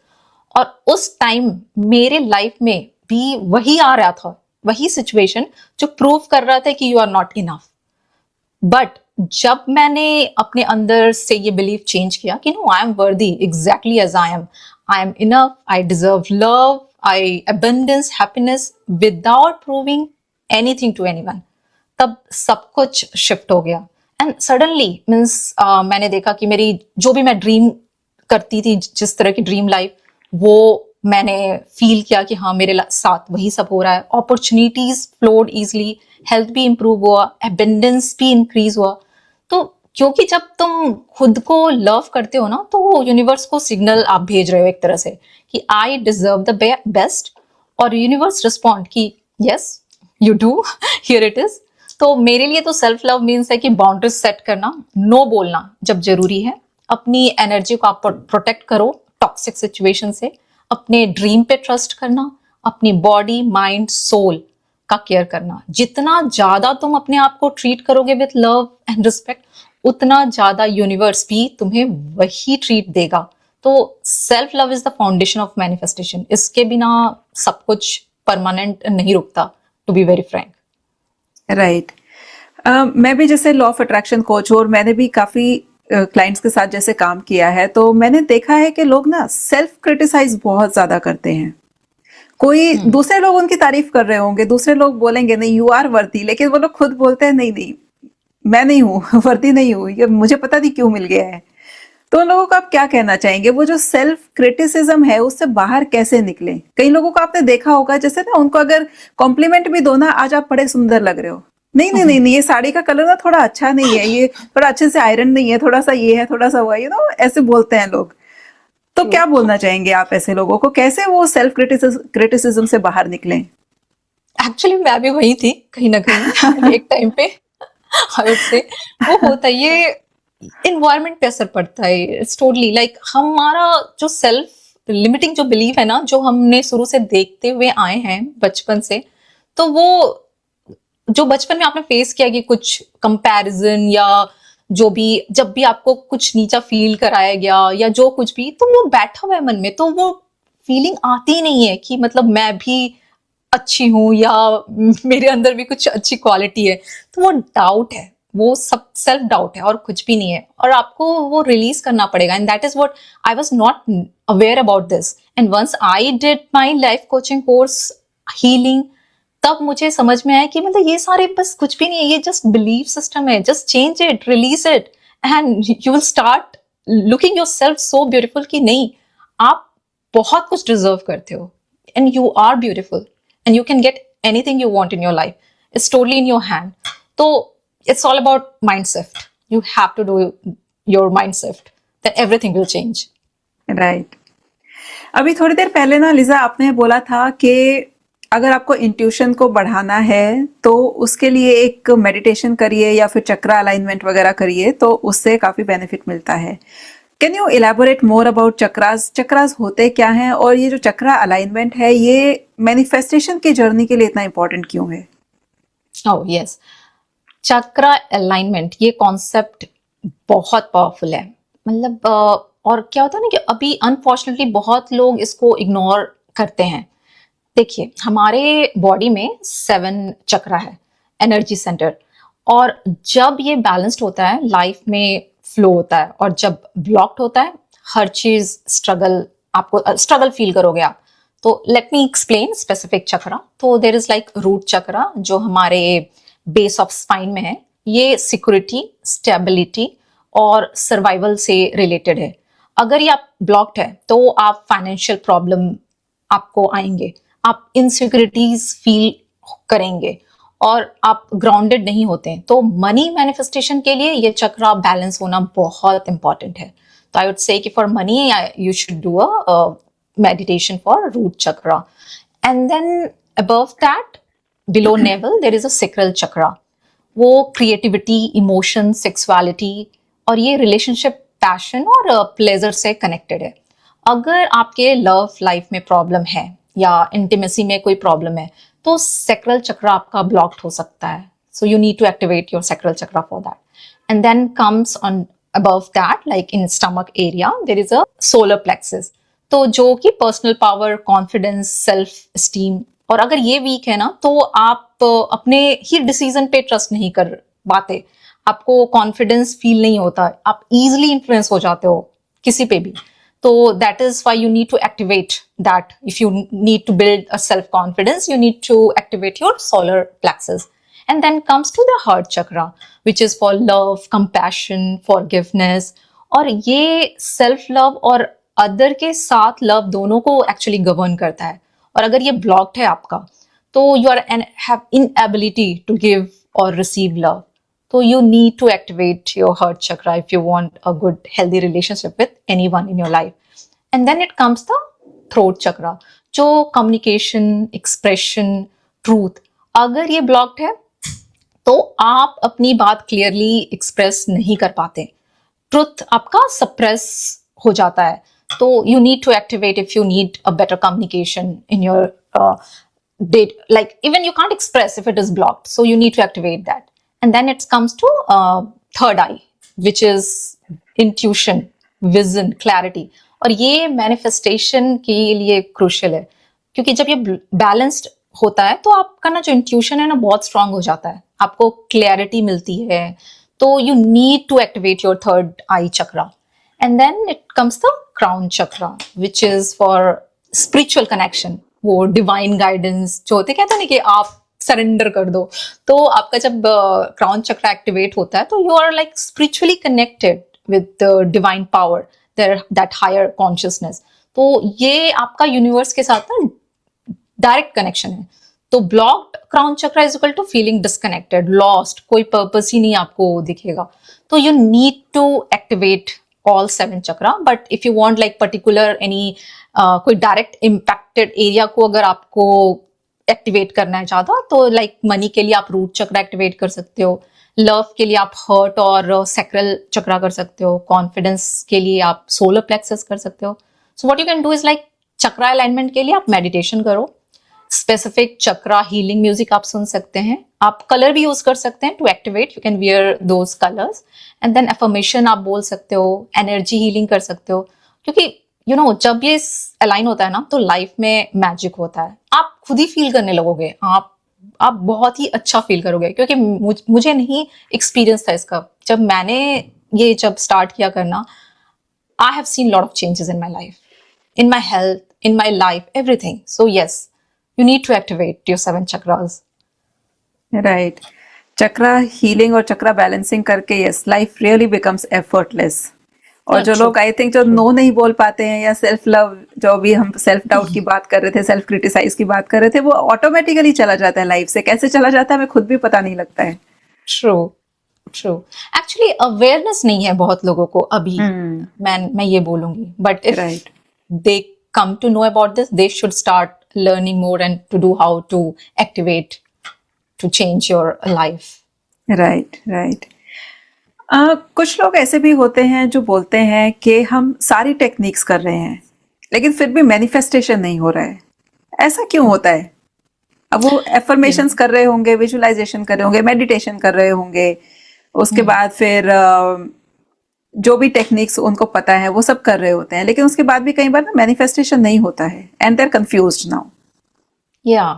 और उस टाइम मेरे लाइफ में भी वही आ रहा था, वही सिचुएशन जो प्रूव कर रहा था कि you are not enough. But जब मैंने अपने अंदर से ये बिलीव चेंज किया कि no, I am worthy exactly as I am enough, I deserve love, I abundance happiness without proving anything to anyone, तब सब कुछ शिफ्ट हो गया। एंड सडनली मीन्स मैंने देखा कि मेरी जो भी मैं ड्रीम करती थी, जिस तरह की ड्रीम लाइफ, वो मैंने फील किया कि हाँ, मेरे साथ वही सब हो रहा है। अपॉर्चुनिटीज फ्लोड इजली, हेल्थ भी इंप्रूव हुआ, एबेंडेंस भी इंक्रीज हुआ। तो क्योंकि जब तुम खुद को लव करते हो ना, तो यूनिवर्स को सिग्नल आप भेज रहे हो एक तरह से कि आई डिजर्व द बेस्ट, और यूनिवर्स रिस्पॉन्ड कि yes you do, here it is. तो मेरे लिए तो सेल्फ लव मीन्स है कि बाउंड्रीज सेट करना, नो बोलना जब जरूरी है, अपनी एनर्जी को आप प्रोटेक्ट करो टॉक्सिक सिचुएशन से, अपने ड्रीम पे ट्रस्ट करना, अपनी बॉडी माइंड सोल का केयर करना। जितना ज्यादा तुम अपने आप को ट्रीट करोगे विद लव एंड रिस्पेक्ट, उतना ज्यादा यूनिवर्स भी तुम्हें वही ट्रीट देगा। तो self love is the foundation of manifestation. इसके बिना सब कुछ परमानेंट नहीं रुकता, to be very frank.
Right. मैं भी जैसे लॉ ऑफ अट्रैक्शन कोच हूँ, और मैंने भी काफी क्लाइंट्स के साथ जैसे काम किया है, तो मैंने देखा है कि लोग ना सेल्फ क्रिटिसाइज बहुत ज्यादा करते हैं। कोई दूसरे लोग उनकी तारीफ कर रहे होंगे, दूसरे लोग बोलेंगे नहीं यू आर वर्दी, लेकिन वो लोग खुद बोलते हैं नहीं नहीं मैं नहीं हूँ वर्दी नहीं हूँ, ये मुझे पता नहीं क्यों मिल गया है। तो उन लोगों को आप क्या कहना चाहेंगे? वो जो सेल्फ क्रिटिसिज्म है उससे बाहर कैसे निकले? कई लोगों को आपने देखा होगा, जैसे ना उनको अगर कॉम्प्लीमेंट भी दो ना, आज आप बड़े सुंदर लग रहे हो, नहीं नहीं नहीं नहीं ये साड़ी का कलर ना थोड़ा अच्छा नहीं है, ये थोड़ा अच्छे से आयरन नहीं है, थोड़ा सा ये है, थोड़ा सा हुआ, ऐसे बोलते हैं लोग। तो क्या बोलना चाहेंगे आप ऐसे लोगों को, कैसे वो सेल्फ क्रिटिसिज्म से बाहर निकलें?
एक्चुअली मैं भी वही थी कहीं ना कहीं एक टाइम पे। आई वुड से वो होता है, ये इन्वायरमेंट पे असर पड़ता है। इट्स टोटली लाइक हमारा जो सेल्फ लिमिटिंग जो बिलीव है ना, जो हमने शुरू से देखते हुए आए हैं बचपन से, तो वो जो बचपन में आपने फेस किया कि कुछ कंपैरिजन या जो भी, जब भी आपको कुछ नीचा फील कराया गया या जो कुछ भी, तो वो बैठा हुआ है मन में, तो वो फीलिंग आती नहीं है कि मतलब मैं भी अच्छी हूं या मेरे अंदर भी कुछ अच्छी क्वालिटी है। तो वो डाउट है, वो सब सेल्फ डाउट है और कुछ भी नहीं है, और आपको वो रिलीज करना पड़ेगा। And that is what I was not aware about this. And once I did my life coaching course healing, तब मुझे समझ में आया कि मतलब ये सारे बस कुछ भी नहीं है, ये जस्ट बिलीफ सिस्टम है। Just change it, release it, and you will start looking yourself so beautiful कि नहीं, आप बहुत कुछ डिजर्व करते हो, and you are beautiful, and you can get anything you want in your life. It's totally in your hand. So it's all about mind shift. You have to do your mind shift, then everything will change.
Right. अभी थोड़ी देर पहले ना लिजा आपने बोला था कि अगर आपको इंट्यूशन को बढ़ाना है तो उसके लिए एक मेडिटेशन करिए या फिर चक्रा अलाइनमेंट वगैरह करिए, तो उससे काफी बेनिफिट मिलता है। Can you elaborate more about chakras? Chakras होते क्या हैं, और ये जो चक्रा अलाइनमेंट है ये मैनिफेस्टेशन की जर्नी के लिए इतना इंपॉर्टेंट क्यों है?
ओह यस, चक्रा अलाइनमेंट ये कॉन्सेप्ट बहुत पावरफुल है। मतलब और क्या होता है ना कि अभी अनफॉर्चुनेटली बहुत लोग इसको इग्नोर करते हैं। देखिए, हमारे बॉडी में 7 चक्रा है, एनर्जी सेंटर, और जब ये बैलेंस्ड होता है लाइफ में फ्लो होता है, और जब ब्लॉक्ड होता है हर चीज स्ट्रगल, आपको स्ट्रगल फील करोगे आप। तो लेट मी एक्सप्लेन स्पेसिफिक चक्रा. तो देर इज लाइक रूट चक्रा जो हमारे बेस ऑफ स्पाइन में है. ये सिक्योरिटी, स्टेबिलिटी और सर्वाइवल से रिलेटेड है. अगर ये आप ब्लॉक्ड है तो आप फाइनेंशियल प्रॉब्लम आपको आएंगे, आप इनसिक्योरिटीज फील करेंगे और आप ग्राउंडेड नहीं होते हैं. तो मनी मैनिफेस्टेशन के लिए ये चक्रा बैलेंस होना बहुत इंपॉर्टेंट है. तो आई वुड से कि for money you should do a meditation for root chakra. And then above that, below navel, there is a sacral chakra. वो creativity, emotion, sexuality और ये relationship, passion और pleasure से connected है. अगर आपके love life में problem है या intimacy में कोई problem है तो sacral chakra आपका blocked हो सकता है. So you need to activate your sacral chakra for that. And then comes on above that, like in stomach area, there is a solar plexus. तो जो कि personal power, confidence, self esteem, और अगर ये week है ना तो आप अपने ही डिसीजन पे ट्रस्ट नहीं कर पाते, आपको कॉन्फिडेंस फील नहीं होता, आप इजीली इन्फ्लुएंस हो जाते हो किसी पे भी. तो that is why you need to activate that. If you need to build a self confidence you need to activate your solar plexus. And then comes to the heart chakra which is for love, compassion, forgiveness. और ये self love और other के साथ love दोनों को actually govern करता है. और अगर ये ब्लॉक्ड है आपका तो you are have inability to give और रिसीव लव. तो you need to activate your heart chakra if you want a good healthy relationship with anyone in your life. And then it comes the throat chakra जो communication, expression, truth. अगर ये blocked है तो आप अपनी बात clearly express नहीं कर पाते, truth आपका suppress हो जाता है. तो you need to activate if you need a better communication in your date. Like even you can't express if it is blocked, so you need to activate that. And then it comes to third eye, which is intuition, vision, clarity. और ये manifestation के लिए crucial है, क्योंकि जब ये balanced होता है तो आपका ना जो intuition है ना बहुत strong हो जाता है, आपको clarity मिलती है. तो you need to activate your third eye chakra. And then it comes the crown chakra, which is for spiritual connection. वो divine guidance जो होते कहते हैं ना कि आप सरेंडर कर दो. तो आपका जब क्राउन चक्रा एक्टिवेट होता है तो you are like spiritually connected with the divine power, that higher consciousness. तो ये आपका यूनिवर्स के साथ ना डायरेक्ट कनेक्शन है. तो blocked crown chakra is equal to feeling disconnected, lost, कोई पर्पस ही नहीं आपको दिखेगा. तो you need to activate all 7 chakra. But if you want like particular any कोई डायरेक्ट इम्पैक्टेड एरिया को अगर आपको एक्टिवेट करना है ज्यादा तो लाइक मनी के लिए आप रूट चक्रा एक्टिवेट कर सकते हो, लव के लिए आप हर्ट और सैक्रल चक्रा कर सकते हो, कॉन्फिडेंस के लिए आप सोलर प्लेक्सस कर सकते हो. So what you can do is like chakra alignment के लिए आप मेडिटेशन करो, स्पेसिफिक चक्रा हीलिंग म्यूजिक आप सुन सकते हैं, आप कलर भी यूज कर सकते हैं to activate, you can wear those colours. And then affirmation आप बोल सकते हो, एनर्जी हीलिंग कर सकते हो, क्योंकि यू नो जब ये अलाइन होता है ना तो लाइफ में मैजिक होता है. आप खुद ही फील करने लगोगे, आप बहुत ही अच्छा फील करोगे. क्योंकि मुझे नहीं एक्सपीरियंस था इसका, जब मैंने ये जब स्टार्ट किया करना, I have seen lot of changes in my life, in my health, in my life, everything. So yes, you need to activate your 7 chakras.
Right. Chakra healing और चक्रा बैलेंसिंग करके yes life really becomes effortless. और जो लोग I think जो no नहीं बोल पाते हैं या सेल्फ लव, जो भी हम सेल्फ डाउट की बात कर रहे थे, सेल्फ क्रिटिसाइज की बात कर रहे थे, वो ऑटोमेटिकली चला जाता है लाइफ से. कैसे चला जाता है हमें खुद भी पता नहीं लगता है.
ट्रू. एक्चुअली अवेयरनेस नहीं है बहुत लोगों को अभी. मैं ये बोलूंगी, but if they come to know about this, they should start learning more and to do how to activate to change your life.
Right. कुछ लोग ऐसे भी होते हैं जो बोलते हैं कि हम सारी टेक्निक्स कर रहे हैं लेकिन फिर भी मैनिफेस्टेशन नहीं हो रहा है. ऐसा क्यों होता है? अब वो एफर्मेशंस कर रहे होंगे, विजुअलाइजेशन कर रहे होंगे, मेडिटेशन कर रहे होंगे, उसके बाद फिर जो भी टेक्निक्स उनको पता है वो सब कर रहे होते हैं, लेकिन उसके बाद भी कई बार ना मैनिफेस्टेशन नहीं होता है and they are confused now.
Yeah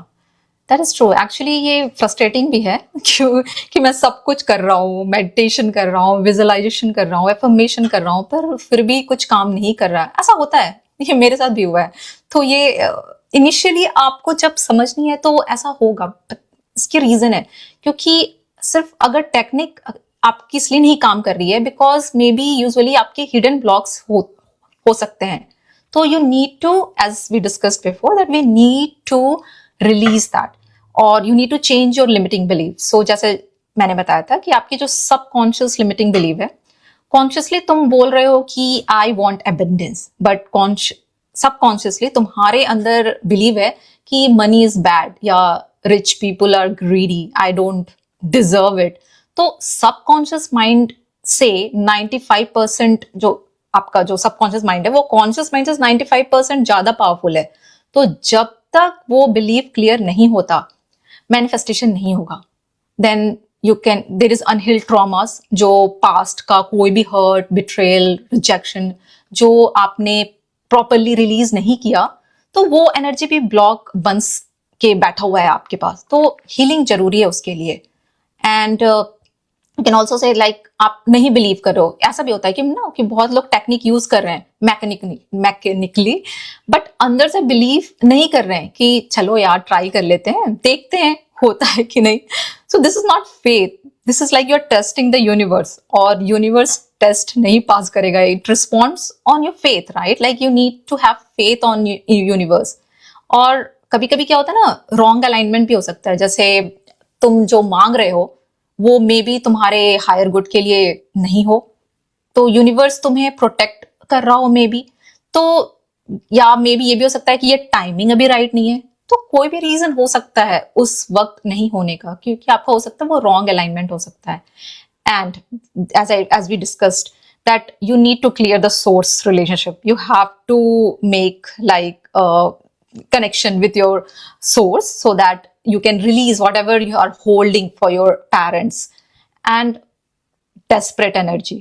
that is true. Actually ये फ्रस्ट्रेटिंग भी है क्यों कि मैं सब कुछ कर रहा हूँ, मेडिटेशन कर रहा हूँ, विजुअलाइजेशन कर रहा हूँ, एफर्मेशन कर रहा हूँ, पर फिर भी कुछ काम नहीं कर रहा है. ऐसा होता है, ये मेरे साथ भी हुआ है. तो ये इनिशियली आपको जब समझ नहीं है तो ऐसा होगा, but इसकी रीजन है, क्योंकि सिर्फ अगर टेक्निक आपकी इसलिए नहीं काम कर रही है बिकॉज मे बी यूजुअली आपके हिडन ब्लॉक्स हो सकते हैं. तो you need to, as we discussed before, that we need to release that, और you need to change your limiting believe. So जैसे मैंने बताया था कि आपकी जो सबकॉन्शियस लिमिटिंग बिलीव है, कॉन्शियसली तुम बोल रहे हो कि I want abundance, but subconsciously तुम्हारे अंदर बिलीव है कि मनी इज बैड या rich people are greedy, I don't deserve it. तो सबकॉन्शियस माइंड से 95% जो आपका जो सबकॉन्शियस माइंड है वो कॉन्शियस माइंड से 95% ज्यादा पावरफुल है. तो जब तक वो बिलीव क्लियर नहीं होता, मैनिफेस्टेशन नहीं होगा. Then you can, there is unhealed traumas, जो पास्ट का कोई भी हर्ट, बिट्रेयल, रिजेक्शन जो आपने प्रॉपरली रिलीज नहीं किया, तो वो एनर्जी भी ब्लॉक बन के बैठा हुआ है आपके पास. तो हीलिंग जरूरी है उसके लिए. And you can also say like आप नहीं बिलीव करो. ऐसा भी होता है कि बहुत लोग टेक्निक यूज कर रहे हैं मैकेनिकली, बट अंदर से बिलीव नहीं कर रहे हैं कि चलो यार ट्राई कर लेते हैं, देखते हैं होता है कि नहीं. So this is not faith, this is like you are testing the universe, और यूनिवर्स टेस्ट नहीं पास करेगा, it responds on your faith, right? Like you need to have faith on universe. और कभी कभी क्या होता है ना, रॉन्ग अलाइनमेंट भी हो सकता है. जैसे तुम जो मांग रहे हो वो मे बी तुम्हारे हायर गुड के लिए नहीं हो, तो यूनिवर्स तुम्हें प्रोटेक्ट कर रहा हो मे बी. तो या मे बी ये भी हो सकता है कि ये टाइमिंग अभी राइट नहीं है. तो कोई भी रीजन हो सकता है उस वक्त नहीं होने का, क्योंकि आपका हो सकता है वो रॉन्ग अलाइनमेंट हो सकता है. And as we discussed that you need to clear the source relationship, you have to make like a connection with your source so that you can release whatever you are holding for your parents. And desperate energy,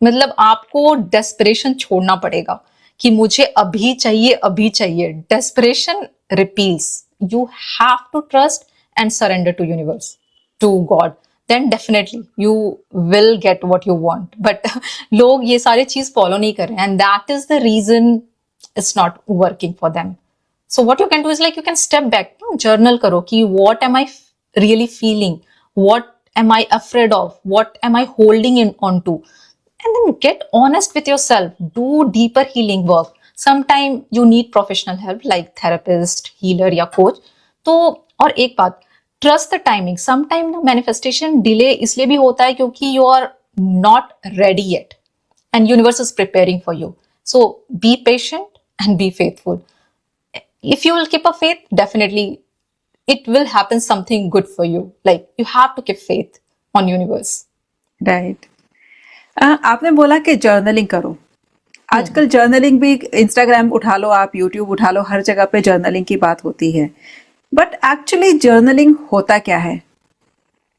मतलब आपको desperation छोड़ना पड़ेगा कि मुझे अभी चाहिए, अभी चाहिए. desperation repels. you have to trust and surrender to universe, to God. then definitely you will get what you want. but लोग ये सारी चीज फॉलो नहीं कर रहे हैं, and that is the reason it's not working for them. So what you can do is like you can step back, journal करो कि what am I really feeling, what am I afraid of, what am I holding on to, and then get honest with yourself. Do deeper healing work. Sometime you need professional help like therapist, healer या coach. तो और एक बात, trust the timing. Sometime ना manifestation delay इसलिए भी होता है क्योंकि you are not ready yet and universe is preparing for you. So be patient and be faithful. If you will keep a faith, definitely it will happen something good for you. Like you have to keep faith on universe.
Right. आपने बोला कि journaling करो. आजकल journaling भी, Instagram उठा लो आप, YouTube उठा लो, हर जगह पे जर्नलिंग की बात होती है. बट एक्चुअली जर्नलिंग होता क्या है?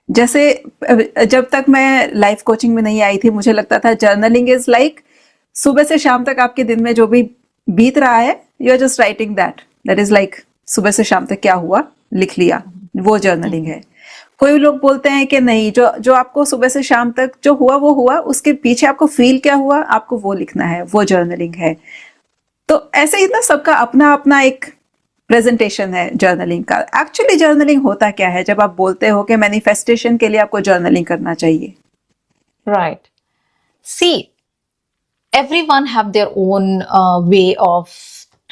जैसे जब तक मैं लाइफ कोचिंग में नहीं आई थी, मुझे लगता था जर्नलिंग इज लाइक सुबह से शाम तक आपके दिन में जो भी बीत रहा है, you are just writing that is like सुबह से शाम तक क्या हुआ लिख लिया, वो जर्नलिंग है. कोई लोग बोलते हैं कि नहीं, जो आपको सुबह से शाम तक जो हुआ वो हुआ, उसके पीछे आपको फील क्या हुआ आपको वो लिखना है, वो जर्नलिंग है. तो ऐसे ही ना सबका अपना अपना एक प्रेजेंटेशन है जर्नलिंग का. एक्चुअली जर्नलिंग होता क्या है जब आप बोलते हो कि मैनिफेस्टेशन के लिए आपको जर्नलिंग करना चाहिए?
Right. See, everyone have their own way of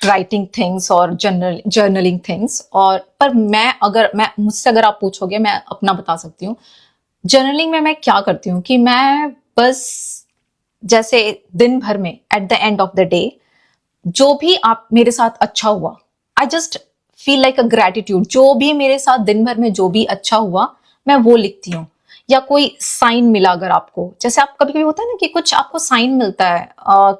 writing things or journaling things. और पर मैं मुझसे अगर आप पूछोगे, मैं अपना बता सकती हूँ. जर्नलिंग में मैं क्या करती हूँ कि मैं बस जैसे दिन भर में at the end of the day जो भी आप मेरे साथ अच्छा हुआ, I just feel like a gratitude. जो भी मेरे साथ दिन भर में जो भी अच्छा हुआ मैं वो लिखती हूँ. या कोई साइन मिला अगर आपको, जैसे आप कभी कभी होता है ना कि कुछ आपको साइन मिलता है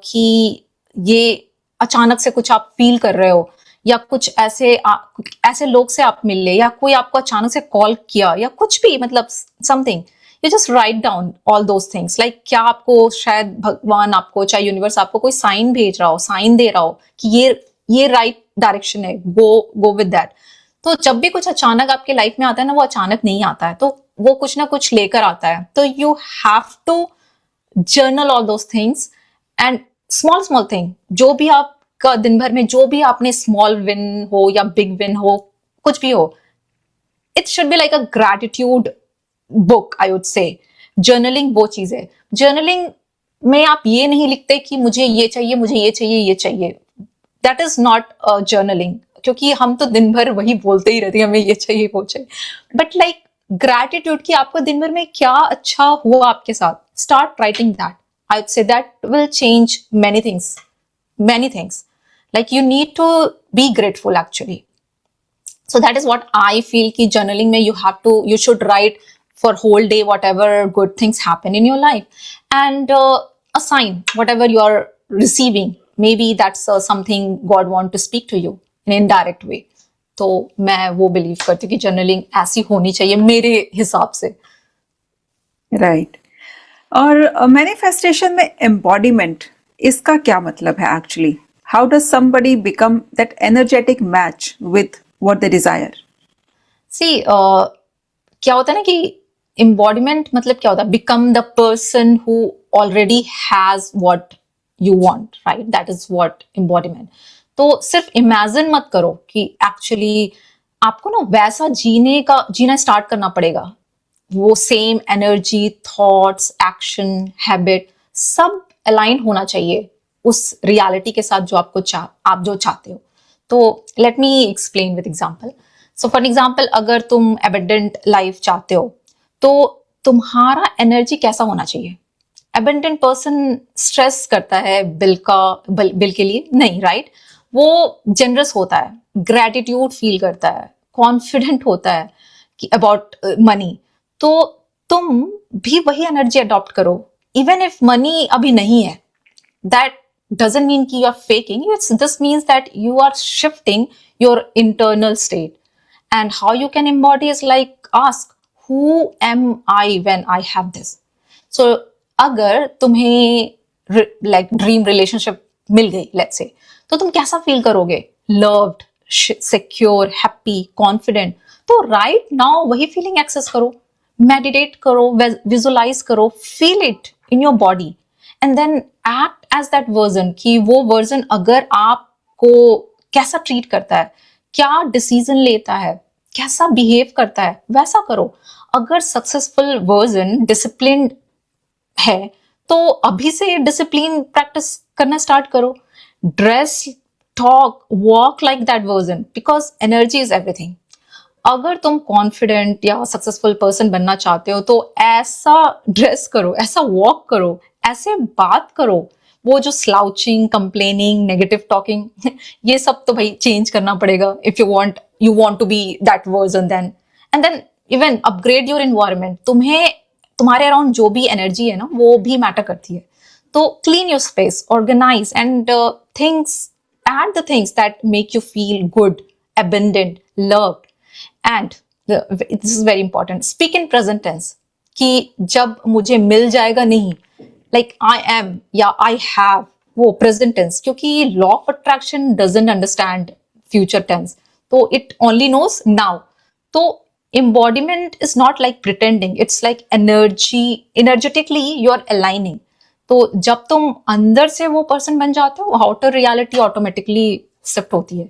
कि ये अचानक से कुछ आप फील कर रहे हो, या कुछ ऐसे लोग से आप मिल ले, या कोई आपको अचानक से कॉल किया, या कुछ भी, मतलब something, you just write down all those things. Like क्या आपको शायद भगवान आपको, चाहे यूनिवर्स आपको कोई साइन भेज रहा हो, साइन दे रहा हो कि ये राइट डायरेक्शन है, गो विद दैट. तो जब भी कुछ अचानक आपके लाइफ में आता है ना, वो अचानक नहीं आता है, तो वो कुछ ना कुछ लेकर आता है. तो you have to journal all those things and small thing जो भी आप आपका दिन भर में जो भी आपने स्मॉल विन हो या बिग विन हो, कुछ भी हो, it should be like a gratitude book, I would say. Journaling वो चीज है। जर्नलिंग में आप ये नहीं लिखते कि मुझे ये चाहिए, मुझे ये चाहिए, ये चाहिए। दैट इज नॉट जर्नलिंग, क्योंकि हम तो दिन भर वही बोलते ही रहते हैं, हमें ये चाहिए, वो चाहिए। बट लाइक ग्रैटिट्यूड कि आपको दिन भर में क्या अच्छा हुआ आपके साथ, start writing that. I would say that will change many things, many things. Like you need to be grateful actually. So that is what I feel कि journaling में you should write for whole day whatever good things happen in your life, and assign whatever you are receiving. Maybe that's something God want to speak to you in an indirect way. तो मैं वो believe करती हूँ कि journaling ऐसी होनी चाहिए मेरे हिसाब से।
राइट। और मैनिफेस्टेशन में एम्बॉडीमेंट, इसका क्या मतलब है actually? How does somebody become that energetic match with what they desire?
See क्या होता है ना कि एम्बॉडीमेंट मतलब क्या होता है? Become the person who already has what you want, right? That is what embodiment. तो सिर्फ इमेजिन मत करो कि एक्चुअली आपको ना वैसा जीना स्टार्ट करना पड़ेगा। वो same energy, thoughts, action, habit सब अलाइन होना चाहिए उस रियलिटी के साथ जो आप जो चाहते हो। तो let me explain with example. So for example, अगर तुम एबंडेंट लाइफ चाहते हो तो तुम्हारा एनर्जी कैसा होना चाहिए? एबंडेंट पर्सन स्ट्रेस करता है बिल के लिए नहीं, राइट? वो जेनरस होता है, ग्रेटिट्यूड फील करता है, कॉन्फिडेंट होता है कि अबाउट मनी। तो तुम भी वही एनर्जी अडॉप्ट करो इवन इफ मनी अभी नहीं है। दैट doesn't mean कि you are faking. This means that you are shifting your internal state. And how you can embody is like ask, who am I when I have this? So अगर तुम्हें like dream relationship मिल गई, let's say, तो तुम कैसा feel करोगे? Loved, secure, happy, confident. तो right now वही feeling access करो, मेडिटेट करो, विजुलाइज करो, feel it in your body, and then act as that version कि वो वर्जन अगर आपको कैसा ट्रीट करता है, क्या डिसीजन लेता है, कैसा बिहेव करता है, वैसा करो। अगर सक्सेसफुल वर्जन डिसिप्लिन है तो अभी से डिसिप्लिन प्रैक्टिस करना स्टार्ट करो। Dress, talk, walk like that version, because energy is everything. अगर तुम कॉन्फिडेंट या सक्सेसफुल पर्सन बनना चाहते हो तो ऐसा ड्रेस करो, ऐसा वॉक करो, ऐसे बात करो। वो जो स्लाउचिंग, कंप्लेनिंग, नेगेटिव टॉकिंग ये सब तो भाई चेंज करना पड़ेगा if you want to be that version then. And then even upgrade your environment. तुम्हारे अराउंड जो भी एनर्जी है ना वो भी मैटर करती है। तो clean your space, organise and add the things that make you feel good, abundant, loved. And this is very important, speak in present tense कि जब मुझे मिल जाएगा नहीं, like I am या I have, वो present tense, क्योंकि law of attraction doesn't understand future tense, तो it only knows now. तो embodiment is not like pretending, it's like energetically you are aligning. तो जब तुम अंदर से वो पर्सन बन जाते हो, आउटर रियलिटी ऑटोमेटिकली शिफ्ट होती है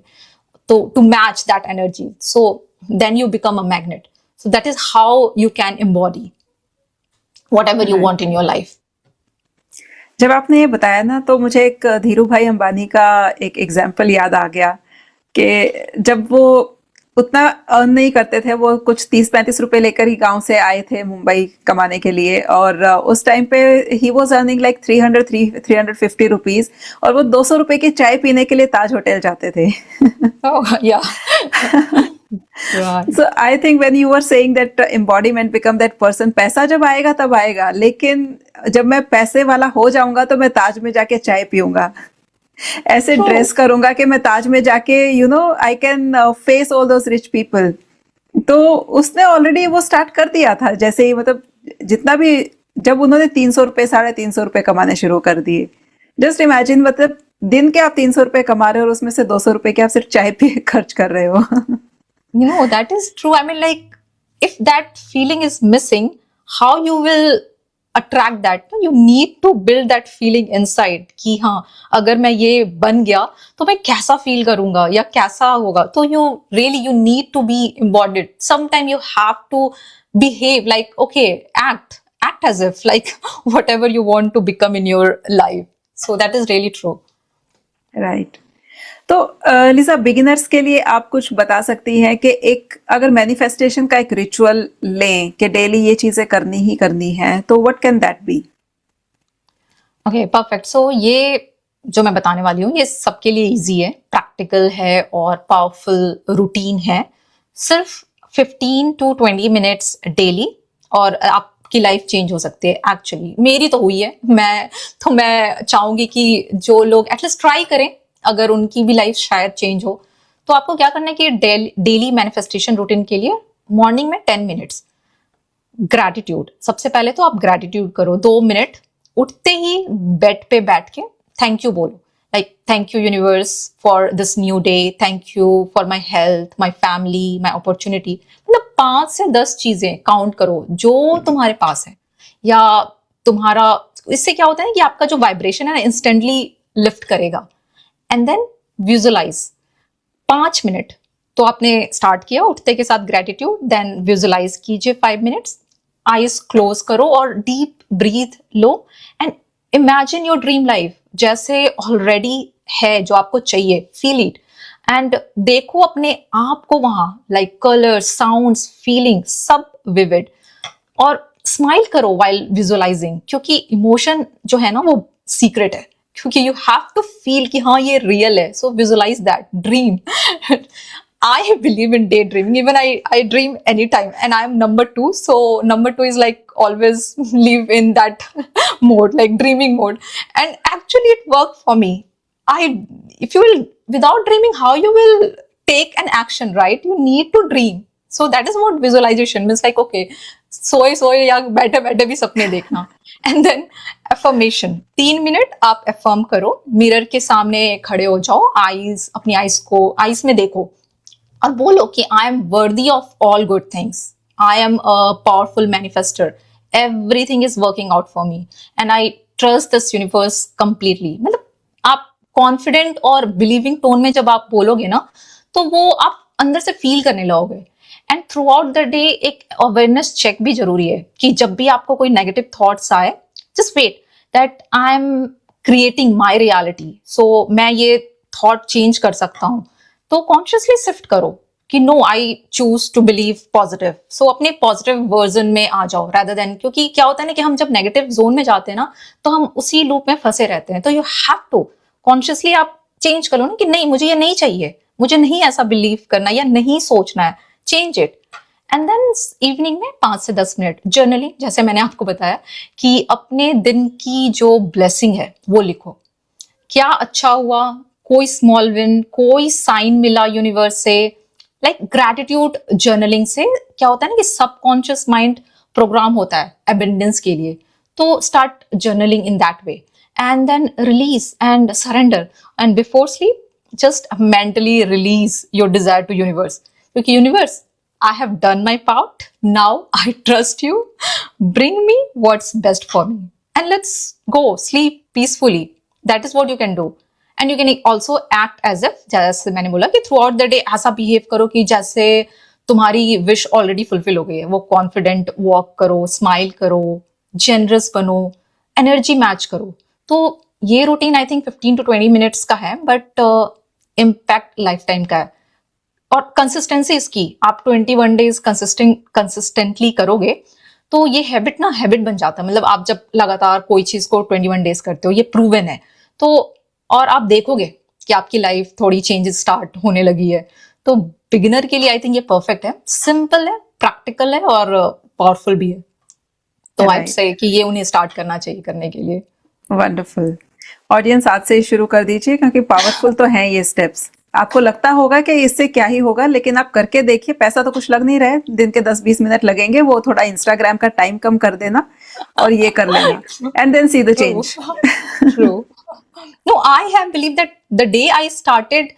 तो to match that energy, so then you become a magnet. So that is how you can embody whatever you want in your life.
जब आपने ये बताया ना तो मुझे एक धीरू भाई अंबानी का एक एग्जाम्पल याद आ गया कि जब वो उतना अर्न नहीं करते थे, वो कुछ 30-35 रुपए लेकर ही गांव से आए थे मुंबई कमाने के लिए, और उस टाइम पे he was earning like 350 rupees, और वो 200 रुपए की चाय पीने के लिए ताज होटल जाते थे. So I think when you were saying that embodiment become that person, पैसा जब आएगा तब आएगा, लेकिन जब मैं पैसे वाला हो जाऊंगा तो मैं ताज में जाके चाय पीऊंगा, ऐसे ड्रेस करूंगा कि मैं ताज में जाके I can face all those rich people. तो उसने ऑलरेडी वो स्टार्ट कर दिया था, जैसे ही मतलब जितना भी, जब उन्होंने 300 रुपए 350 रुपए कमाने शुरू कर दिए. जस्ट इमेजिन, मतलब दिन के आप 300 रुपए कमा रहे हो और उसमें से 200 रुपए के आप सिर्फ चाय पे खर्च कर रहे हो.
That is true. I mean, like, if that feeling is missing, how you will attract that, you need to build that feeling inside कि हाँ अगर मैं ये बन गया तो मैं कैसा फील करूंगा या कैसा होगा. तो you need to be embodied. Sometime you have to behave like, okay, act as if like whatever you want to become in your life. So that is really true.
Right. तो लिसा, beginners के लिए आप कुछ बता सकती हैं कि एक अगर मैनिफेस्टेशन का एक रिचुअल लें कि डेली ये चीजें करनी ही करनी है, तो what can that be?
Okay, perfect. So ये जो मैं बताने वाली हूँ ये सबके लिए इजी है, प्रैक्टिकल है और पावरफुल रूटीन है. सिर्फ 15 to 20 मिनट्स डेली और आपकी लाइफ चेंज हो सकती है. एक्चुअली मेरी तो हुई है. मैं चाहूंगी कि जो लोग एटलीस्ट ट्राई करें, अगर उनकी भी लाइफ शायद चेंज हो. तो आपको क्या करना है कि डेली मैनिफेस्टेशन रूटीन के लिए मॉर्निंग में 10 मिनट्स ग्रैटिट्यूड. सबसे पहले तो आप ग्रैटिट्यूड करो 2 मिनट. उठते ही बेड पे बैठ के थैंक यू बोलो, like thank you universe for this new day, thank you for my health, my family, my opportunity. मतलब 5 से 10 चीजें काउंट करो जो तुम्हारे पास है या तुम्हारा. इससे क्या होता है कि आपका जो वाइब्रेशन है ना इंस्टेंटली लिफ्ट करेगा. And then visualise 5 minute. तो आपने स्टार्ट किया उठते के साथ ग्रेटिट्यूड, देन विजुअलाइज कीजिए 5 मिनट्स. आईज क्लोज करो और deep breath low and imagine your dream life जैसे ऑलरेडी है, जो आपको चाहिए. फील इट एंड देखो अपने आप को वहां, लाइक कलर, साउंड्स, फीलिंग सब विविड. और स्माइल करो वाइल विजुअलाइजिंग, क्योंकि इमोशन जो है ना वो सीक्रेट है, क्योंकि यू हैव टू फील कि हाँ ये रियल है. So visualize that dream. I believe in daydreaming. Even I dream anytime, and I am number 2. So number 2 is like always live in that mode, like dreaming mode. And actually, it worked for me. If you will, without dreaming, how you will take an action, right? You need to dream. So that is what visualization means. Like, okay, सोए या बैठे बैठे भी सपने देखना. And then affirmation 3 minute आप affirm करो. Mirror के सामने खड़े हो जाओ, अपनी आईज में देखो और बोलो कि I am worthy of all good things, I am a powerful manifester, everything is working out for me and I trust this universe completely. मतलब आप कॉन्फिडेंट और बिलीविंग टोन में जब आप बोलोगे ना, तो वो आप अंदर से फील करने लगोगे. And throughout the day एक अवेयरनेस चेक भी जरूरी है कि जब भी आपको कोई नेगेटिव थॉट्स आए, just wait that I am creating my reality. So मैं ये थॉट चेंज कर सकता हूँ. तो कॉन्शियसली शिफ्ट करो कि no, I choose to believe positive. So अपने पॉजिटिव वर्जन में आ जाओ रादर देन, क्योंकि क्या होता है ना कि हम जब नेगेटिव जोन में जाते हैं ना तो हम उसी लूप में फंसे रहते हैं. तो यू हैव टू कॉन्शियसली आप चेंज करो ना कि नहीं, मुझे ये नहीं चाहिए, मुझे नहीं ऐसा बिलीव करना या नहीं सोचना है. Change it. And then evening में 5 से 10 मिनट जर्नलिंग, जैसे मैंने आपको बताया कि अपने दिन की जो ब्लेसिंग है वो लिखो. क्या अच्छा हुआ, कोई स्मॉल विन, कोई साइन मिला यूनिवर्स से. लाइक ग्रैटिट्यूड जर्नलिंग से क्या होता है ना कि सबकॉन्शियस माइंड प्रोग्राम होता है एबंडेंस के लिए. तो start journaling in that way and then release and surrender. And before sleep just mentally release your desire to universe, क्योंकि universe, I have done my part. Now I trust you. Bring me what's best for me. And let's go sleep peacefully. That is what you can do. And you can also act as if, जैसे मैंने बोला कि throughout the day ऐसा behave करो कि जैसे तुम्हारी wish already fulfill हो गई है. वो confident walk करो, smile करो, generous बनो, energy match करो. तो ये routine I think 15 to 20 minutes का है, but impact lifetime का है. और कंसिस्टेंसी इसकी आप 21 डेज कंसिस्टेंटली करोगे तो ये हैबिट बन जाता है. मतलब आप जब लगातार कोई चीज को 21 डेज करते हो, ये प्रूवन है. तो और आप देखोगे कि आपकी लाइफ थोड़ी चेंजेस स्टार्ट होने लगी है. तो बिगिनर के लिए आई थिंक ये परफेक्ट है, सिंपल है, प्रैक्टिकल है और पावरफुल भी है. तो आई से कि ये उन्हें स्टार्ट करना चाहिए करने के लिए.
वंडरफुल. ऑडियंस आज से ही शुरू कर दीजिए, क्योंकि पावरफुल तो हैं ये स्टेप्स. आपको लगता होगा कि इससे क्या ही होगा, लेकिन आप करके देखिए. पैसा तो कुछ लग नहीं रहा है, दिन के 10-20 मिनट लगेंगे, वो थोड़ा इंस्टाग्राम का टाइम कम कर देना और ये कर लेना, and then see the change.
True. No, I have believed that the day I started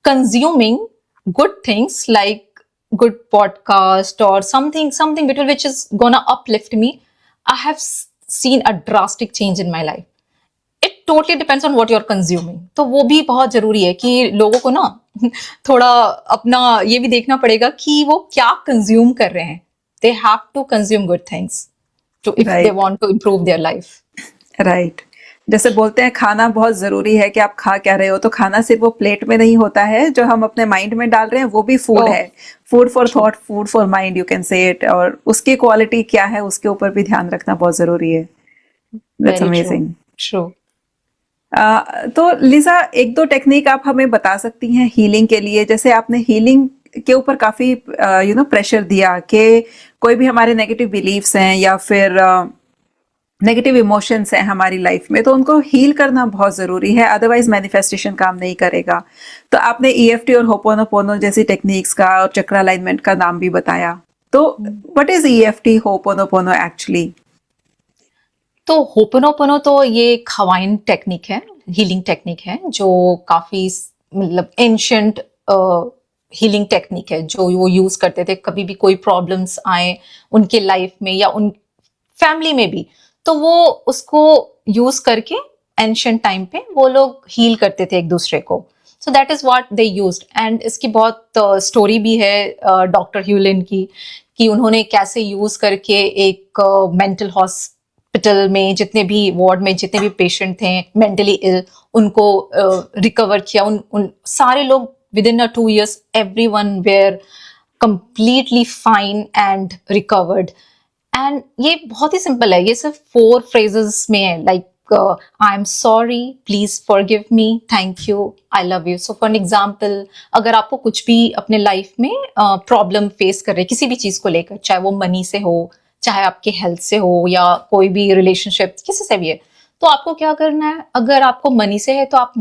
consuming good things like good podcast or something which is gonna uplift me, I have seen a drastic change in my life. It totally depends on what you're consuming. तो वो भी बहुत जरूरी है कि लोगों को ना थोड़ा अपना ये भी देखना पड़ेगा कि वो क्या कंज्यूम कर रहे हैं. They have to consume good things to if they
Right.
want to improve their life.
Right. जैसे बोलते हैं खाना बहुत जरूरी है कि आप खा क्या रहे हो, तो खाना सिर्फ वो प्लेट में नहीं होता है जो हम अपने माइंड में डाल रहे हैं, वो भी फूड
Oh,
है. Food for
true.
Thought, food for mind, you can say it. और उसकी क्वालिटी क्या है उसके ऊपर भी ध्यान रखना बहुत जरूरी है. That's
Very true.
Amazing.
True.
तो लिजा, एक दो टेक्निक आप हमें बता सकती हैं हीलिंग के लिए? जैसे आपने हीलिंग के ऊपर काफी प्रेशर दिया कि कोई भी हमारे नेगेटिव बिलीव्स हैं या फिर नेगेटिव इमोशंस हैं हमारी लाइफ में, तो उनको हील करना बहुत जरूरी है, अदरवाइज मैनिफेस्टेशन काम नहीं करेगा. तो आपने ईएफटी और होपोनोपोनो जैसी टेक्निक्स का और चक्र अलाइनमेंट का नाम भी बताया. तो what is EFT, ho'oponopono actually?
तो होपोनोपोनो तो ये एक हवाइन टेक्निक है, हीलिंग टेक्निक है, जो काफी मतलब एंशियंट हीलिंग टेक्निक है जो वो यूज करते थे. कभी भी कोई प्रॉब्लम्स आए उनके लाइफ में या उन फैमिली में भी, तो वो उसको यूज करके एंशियंट टाइम पे वो लोग हील करते थे एक दूसरे को. सो that is what they used. And इसकी बहुत स्टोरी भी है डॉक्टर ह्यूलिन की, कि उन्होंने कैसे यूज करके एक मेंटल हॉस्पिटल में जितने भी वार्ड में जितने भी पेशेंट थे मेंटली इल, उनको रिकवर किया. उन सारे लोग within a 2 years everyone were completely fine and recovered. And ये बहुत ही सिंपल है, ये सिर्फ 4 phrases में है, like I'm sorry, please forgive me, thank you, I love you. So for an example, अगर आपको कुछ भी अपने लाइफ में प्रॉब्लम फेस कर रहे हैं किसी भी चीज को लेकर, चाहे वो मनी से हो, चाहे आपके हेल्थ से हो, या कोई भी रिलेशनशिप किसी से भी है, तो आपको क्या करना है? अगर आपको मनी से है तो आप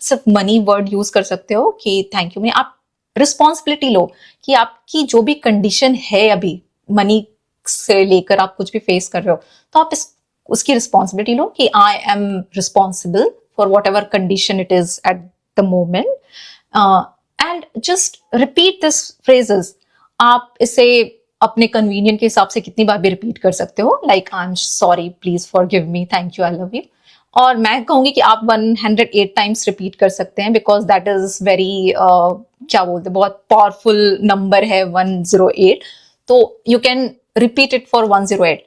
सिर्फ मनी वर्ड यूज कर सकते हो कि थैंक यू. आप रिस्पॉन्सिबिलिटी लो कि आपकी जो भी कंडीशन है अभी मनी से लेकर आप कुछ भी फेस कर रहे हो, तो आप उसकी रिस्पॉन्सिबिलिटी लो कि I am responsible for what ever condition it is at the moment. And just repeat this phrases. आप इसे अपने कन्वीनियंट के हिसाब से कितनी बार भी रिपीट कर सकते हो, like I am sorry, please forgive me, thank you, I love you. और मैं कहूंगी कि आप 108 टाइम्स रिपीट कर सकते हैं, बिकॉज दैट इज वेरी क्या बोलते हैं, बहुत पावरफुल नंबर है 108. तो you can repeat it for 108.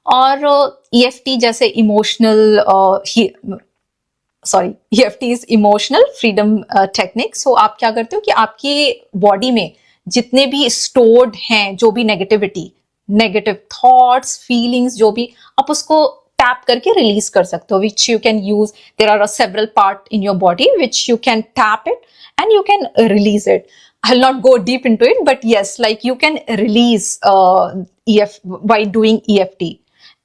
और ईएफटी जैसे emotional EFT is emotional freedom technique. So आप क्या करते हो कि आपकी बॉडी में जितने भी स्टोर्ड हैं जो भी नेगेटिविटी, नेगेटिव थॉट्स, फीलिंग्स, जो भी, आप उसको टैप करके रिलीज कर सकते हो, which you can use. There are several part in your body which you can tap it and you can release it. I'll not go deep into it, but yes, like you can release by doing EFT.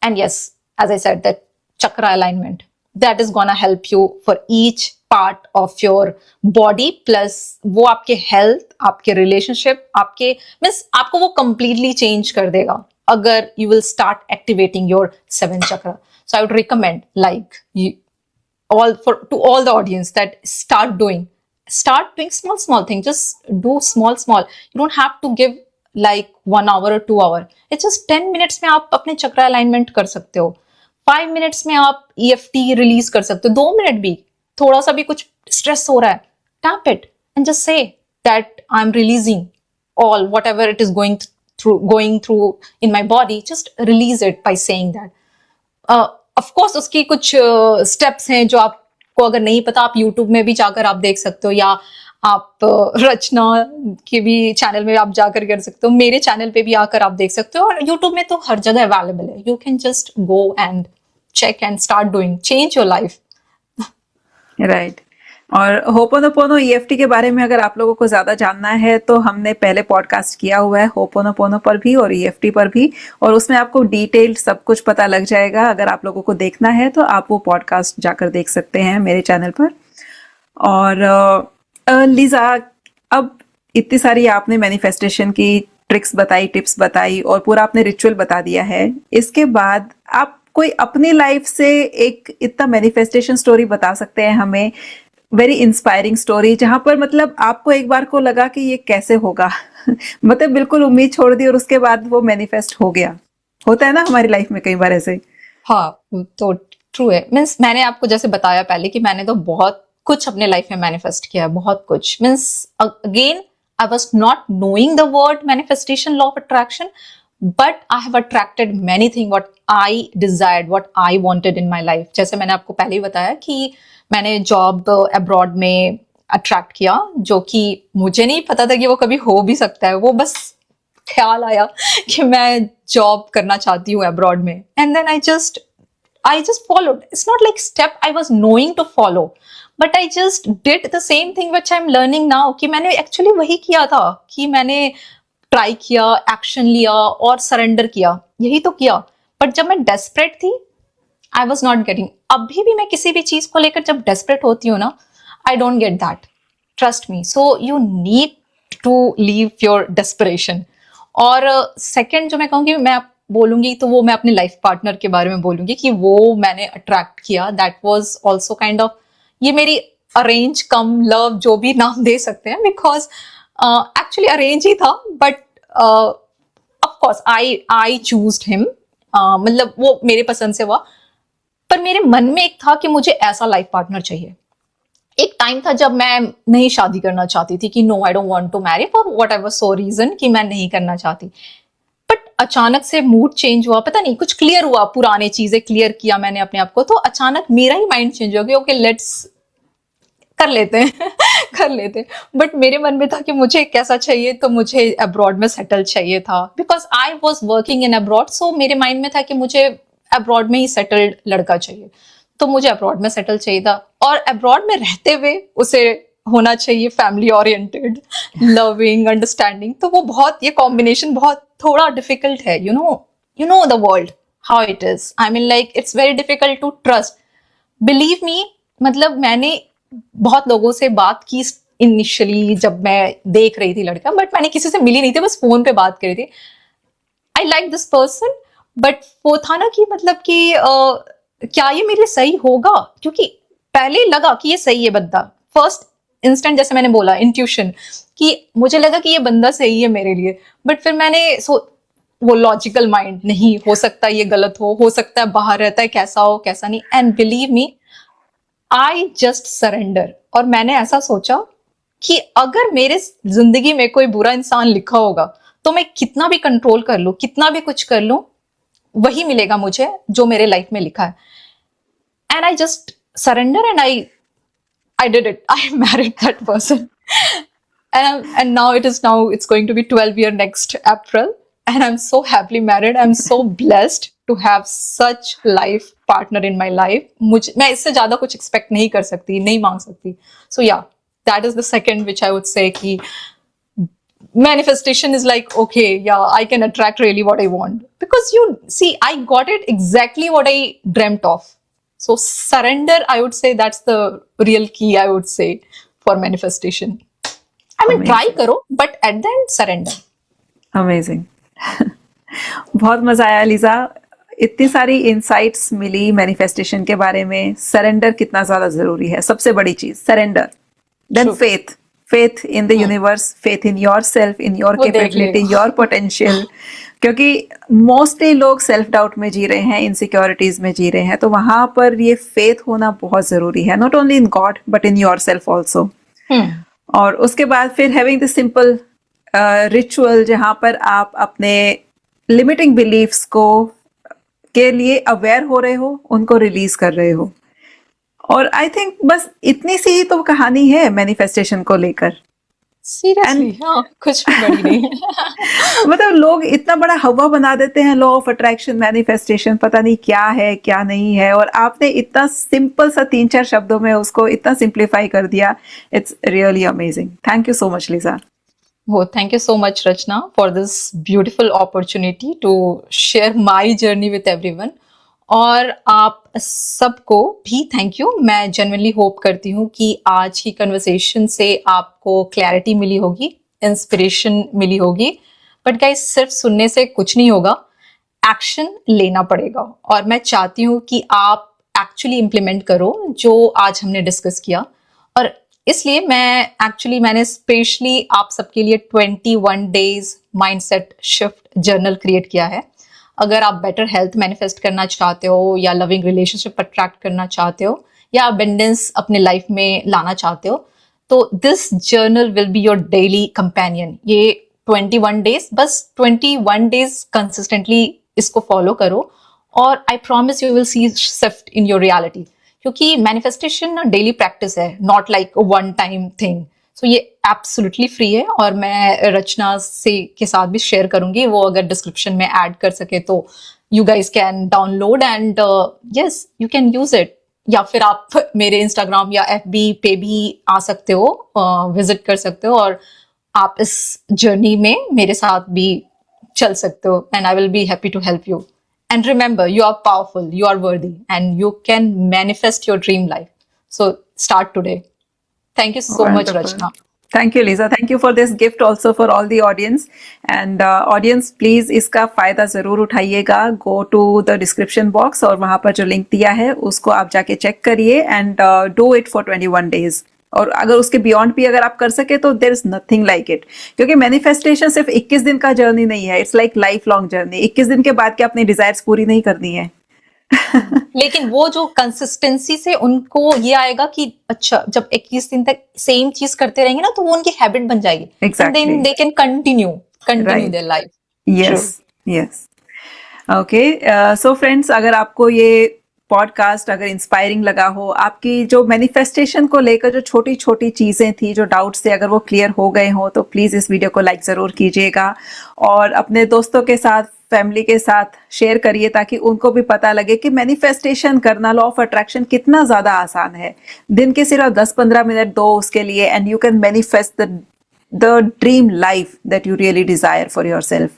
And yes, as I said, that chakra alignment, that is gonna help you for each part of your body, plus वो आपके health, आपके relationship, आपके means आपको वो completely change कर देगा अगर you will start activating your 7th chakra. So I would recommend, like, to all the audience, that start doing small things. Just do small. You don't have to give like 1 hour or 2 hour. It's just 10 minutes में आप अपने चक्र alignment कर सकते हो. 5 minutes में आप EFT release कर सकते हो. 2 मिनट भी, थोड़ा सा भी कुछ स्ट्रेस हो रहा है, tap it and just say that I'm releasing all whatever it is going through in my body. Just release it by saying that. Of course उसकी कुछ steps हैं जो आपको अगर नहीं पता, आप YouTube में भी जाकर आप देख सकते हो, या आप रचना के भी चैनल में आप जाकर कर सकते हो, मेरे चैनल पे भी आकर आप देख सकते हो, और YouTube में तो हर जगह अवेलेबल है. You can just go and check and start doing, change your life.
Right. और होपोनोपोनो EFT के बारे में अगर आप लोगों को ज्यादा जानना है तो हमने पहले पॉडकास्ट किया हुआ है होपोनोपोनो पर भी और EFT पर भी, और उसमें आपको डिटेल सब कुछ पता लग जाएगा. अगर आप लोगों को देखना है तो आप वो पॉडकास्ट जाकर देख सकते हैं मेरे चैनल पर. और लिजा, अब इतनी सारी आपने मैनिफेस्टेशन की ट्रिक्स बताई, टिप्स बताई, और पूरा आपने रिचुअल बता दिया है. इसके बाद आप कोई अपनी लाइफ से एक इतना मैनिफेस्टेशन स्टोरी बता सकते हैं हमें, वेरी इंस्पायरिंग स्टोरी, जहां पर मतलब आपको एक बार को लगा कि ये कैसे होगा मतलब बिल्कुल उम्मीद छोड़ दी और उसके बाद वो मैनिफेस्ट हो गया. होता है ना हमारी लाइफ में कई बार ऐसे.
हाँ, तो ट्रू है। मीन्स मैंने आपको जैसे बताया पहले कि मैंने तो बहुत कुछ अपने लाइफ में मैनिफेस्ट किया है, बहुत कुछ। Means again I was not knowing the word manifestation, law of attraction, but I have attracted many thing what I desired, what I wanted in my life. जैसे मैंने आपको पहले ही बताया कि मैंने जॉब अब्रॉड में अट्रैक्ट किया, जो कि मुझे नहीं पता था कि वो कभी हो भी सकता है। वो बस ख्याल आया कि मैं जॉब करना चाहती हूँ अब्रॉड में, and then I just followed. It's not like step I was knowing to follow, but I just did the same thing which I'm learning now, कि मैंने एक्चुअली वही किया था, कि मैंने ट्राई किया, एक्शन लिया और सरेंडर किया, यही तो किया। बट जब मैं डेस्परेट थी, आई वॉज नॉट गेटिंग। अभी भी मैं किसी भी चीज को लेकर जब डेस्परेट होती हूँ ना, I don't get that, trust me. So you need to leave your desperation. और सेकंड जो मैं कहूँगी, मैं बोलूंगी तो वो मैं अपने लाइफ पार्टनर के बारे में बोलूंगी कि वो मैंने अट्रैक्ट किया। That was also kind of, ये मेरी अरेंज कम लव, जो भी नाम दे सकते हैं, बिकॉज एक्चुअली अरेंज ही था, but of course I chose him. मतलब वो मेरे पसंद से हुआ, पर मेरे मन में एक था कि मुझे ऐसा लाइफ पार्टनर चाहिए। एक टाइम था जब मैं नहीं शादी करना चाहती थी, कि no I don't want to marry for whatever so reason, कि मैं नहीं करना चाहती। बट अचानक से मूड चेंज हुआ, पता नहीं कुछ क्लियर हुआ, पुराने चीजें क्लियर किया मैंने अपने आप को, तो अचानक मेरा ही माइंड चेंज हो गया, ओके लेट्स कर लेते हैं कर लेते हैं। बट मेरे मन में था कि मुझे कैसा चाहिए, तो मुझे अब्रॉड में सेटल चाहिए था, because I was working in abroad. So मेरे माइंड में था कि मुझे अब्रॉड में ही सेटल्ड लड़का चाहिए, तो मुझे अब्रॉड में सेटल चाहिए था। और अब्रॉड में रहते हुए उसे होना चाहिए फैमिली ओरिएंटेड, लविंग, अंडरस्टैंडिंग। तो वो बहुत, ये कॉम्बिनेशन बहुत थोड़ा डिफिकल्ट है, you know the world how it is. I mean like it's very difficult to trust, believe me. मतलब मैंने बहुत लोगों से बात की इनिशियली जब मैं देख रही थी लड़का, बट मैंने किसी से मिली नहीं थी, बस फोन पे बात करी थी। I like this person, but वो था ना कि मतलब कि क्या ये मेरे लिए सही होगा, क्योंकि पहले लगा कि ये सही है बंदा। फर्स्ट इंस्टेंट, जैसे मैंने बोला, इंट्यूशन, कि मुझे लगा कि ये बंदा सही है मेरे लिए। बट फिर मैंने वो लॉजिकल माइंड, नहीं हो सकता ये गलत हो सकता है बाहर रहता है, कैसा हो कैसा नहीं। And believe me, I just surrender. और मैंने ऐसा सोचा कि अगर मेरे जिंदगी में कोई बुरा इंसान लिखा होगा, तो मैं कितना भी कंट्रोल कर लूं, कितना भी कुछ कर लूं, वही मिलेगा मुझे जो मेरे लाइफ में लिखा है। And I just surrender and I did it. I married that person. And now it's going to be 12 year next April. And I'm so happily married. I'm so blessed to have such life partner in my life. मैं इससे ज़्यादा कुछ expect नहीं कर सकती, नहीं मांग सकती. So yeah, that is the second which I would say कि manifestation is like, okay, yeah, I can attract really what I want. Because you see, I got it exactly what I dreamt of. So surrender, I would say that's the real key, I would say, for manifestation. I mean, try करो, but at the end, surrender.
Amazing. बहुत मजा आया लिजा, इतनी सारी insights मिली manifestation के बारे में। Surrender कितना ज्यादा जरूरी है, सबसे बड़ी चीज surrender. Then faith in the universe, faith in yourself, in your capability, your potential. क्योंकि मोस्टली लोग सेल्फ डाउट में जी रहे हैं, इनसिक्योरिटीज में जी रहे हैं, तो वहां पर ये फेथ होना बहुत जरूरी है, not only in God but in yourself also. और उसके बाद फिर हैविंग द सिंपल रिचुअल, जहां पर आप अपने लिमिटिंग बिलीफ्स को के लिए अवेयर हो रहे हो, उनको रिलीज कर रहे हो। और आई थिंक बस इतनी सी ही तो कहानी है मैनिफेस्टेशन को लेकर।
सीरियसली, हाँ, कुछ भी बड़ी नहीं है।
मतलब लोग इतना बड़ा हवा बना देते हैं लॉ ऑफ अट्रैक्शन, मैनिफेस्टेशन, पता नहीं क्या है क्या नहीं है, और आपने इतना सिंपल सा 3-4 शब्दों में उसको इतना सिंप्लीफाई कर दिया। It's really amazing. Thank you so much Liza.
Oh, thank you so much, Rachna, for this beautiful opportunity to share my journey with everyone. और आप सबको भी थैंक यू। मैं जेन्युइनली होप करती हूँ कि आज की कन्वर्सेशन से आपको क्लैरिटी मिली होगी, इंस्पिरेशन मिली होगी। बट गाइस, सिर्फ सुनने से कुछ नहीं होगा, एक्शन लेना पड़ेगा। और मैं चाहती हूँ कि आप एक्चुअली इम्प्लीमेंट करो जो आज हमने डिस्कस किया। और इसलिए मैंने स्पेशली आप सबके लिए 21 days mindset shift journal create किया है। अगर आप बेटर हेल्थ मैनिफेस्ट करना चाहते हो या लविंग रिलेशनशिप अट्रैक्ट करना चाहते हो या अबेंडेंस अपने लाइफ में लाना चाहते हो, तो this journal will be your daily companion. ये 21 डेज, बस 21 डेज कंसिस्टेंटली इसको फॉलो करो और I promise you will see shift in your reality. क्योंकि मैनिफेस्टेशन ना डेली प्रैक्टिस है, not like one time thing. So ये एब्सोल्युटली फ्री है और मैं रचना से के साथ भी शेयर करूंगी, वो अगर डिस्क्रिप्शन में ऐड कर सके तो you guys can download and yes you can use it. या फिर आप मेरे इंस्टाग्राम या FB पे भी आ सकते हो, विजिट कर सकते हो और आप इस जर्नी में मेरे साथ भी चल सकते हो and I will be happy to help you. And remember, you are powerful, you are worthy, and you can manifest your dream life. So start today. Thank you so much,
Wonderful.
Rachna.
Thank you, Lisa. Thank you for this gift also for all the audience. And audience, please इसका फायदा जरूर उठाइएगा. Go to the description box और वहां पर जो link दिया है उसको आप जाके चेक करिए and do it for 21 days. और अगर उसके बियॉन्ड भी अगर आप कर सके तो there is nothing like it, क्योंकि मैनिफेस्टेशन सिर्फ 21 दिन का जर्नी नहीं है, it's like life long journey. 21 दिन के बाद क्या अपनी डिजायर्स पूरी नहीं करनी है?
लेकिन वो जो कंसिस्टेंसी से उनको ये आएगा कि अच्छा, जब 21 दिन तक सेम चीज करते रहेंगे ना तो वो उनकी हैबिट बन जाएगी.
Exactly.
Then they can continue
Right.
Their life.
Yes. Okay, so friends, अगर आपको ये पॉडकास्ट अगर इंस्पायरिंग लगा हो, आपकी जो मैनिफेस्टेशन को लेकर जो छोटी छोटी चीजें थी, जो डाउट्स थे, अगर वो क्लियर हो गए हो तो प्लीज इस वीडियो को लाइक जरूर कीजिएगा और अपने दोस्तों के साथ, फैमिली के साथ शेयर करिए ताकि उनको भी पता लगे कि मैनिफेस्टेशन करना, लॉ ऑफ अट्रैक्शन कितना ज्यादा आसान है. दिन के सिर्फ 10-15 मिनट दो उसके लिए and you can manifest the dream life that you really desire for yourself.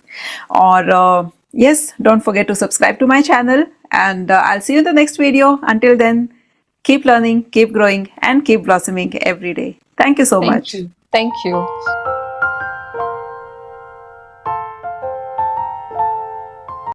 Or yes, don't forget to subscribe to my channel and I'll see you in the next video. Until then, keep learning, keep growing and keep blossoming every day. Thank you so much.
Thank you.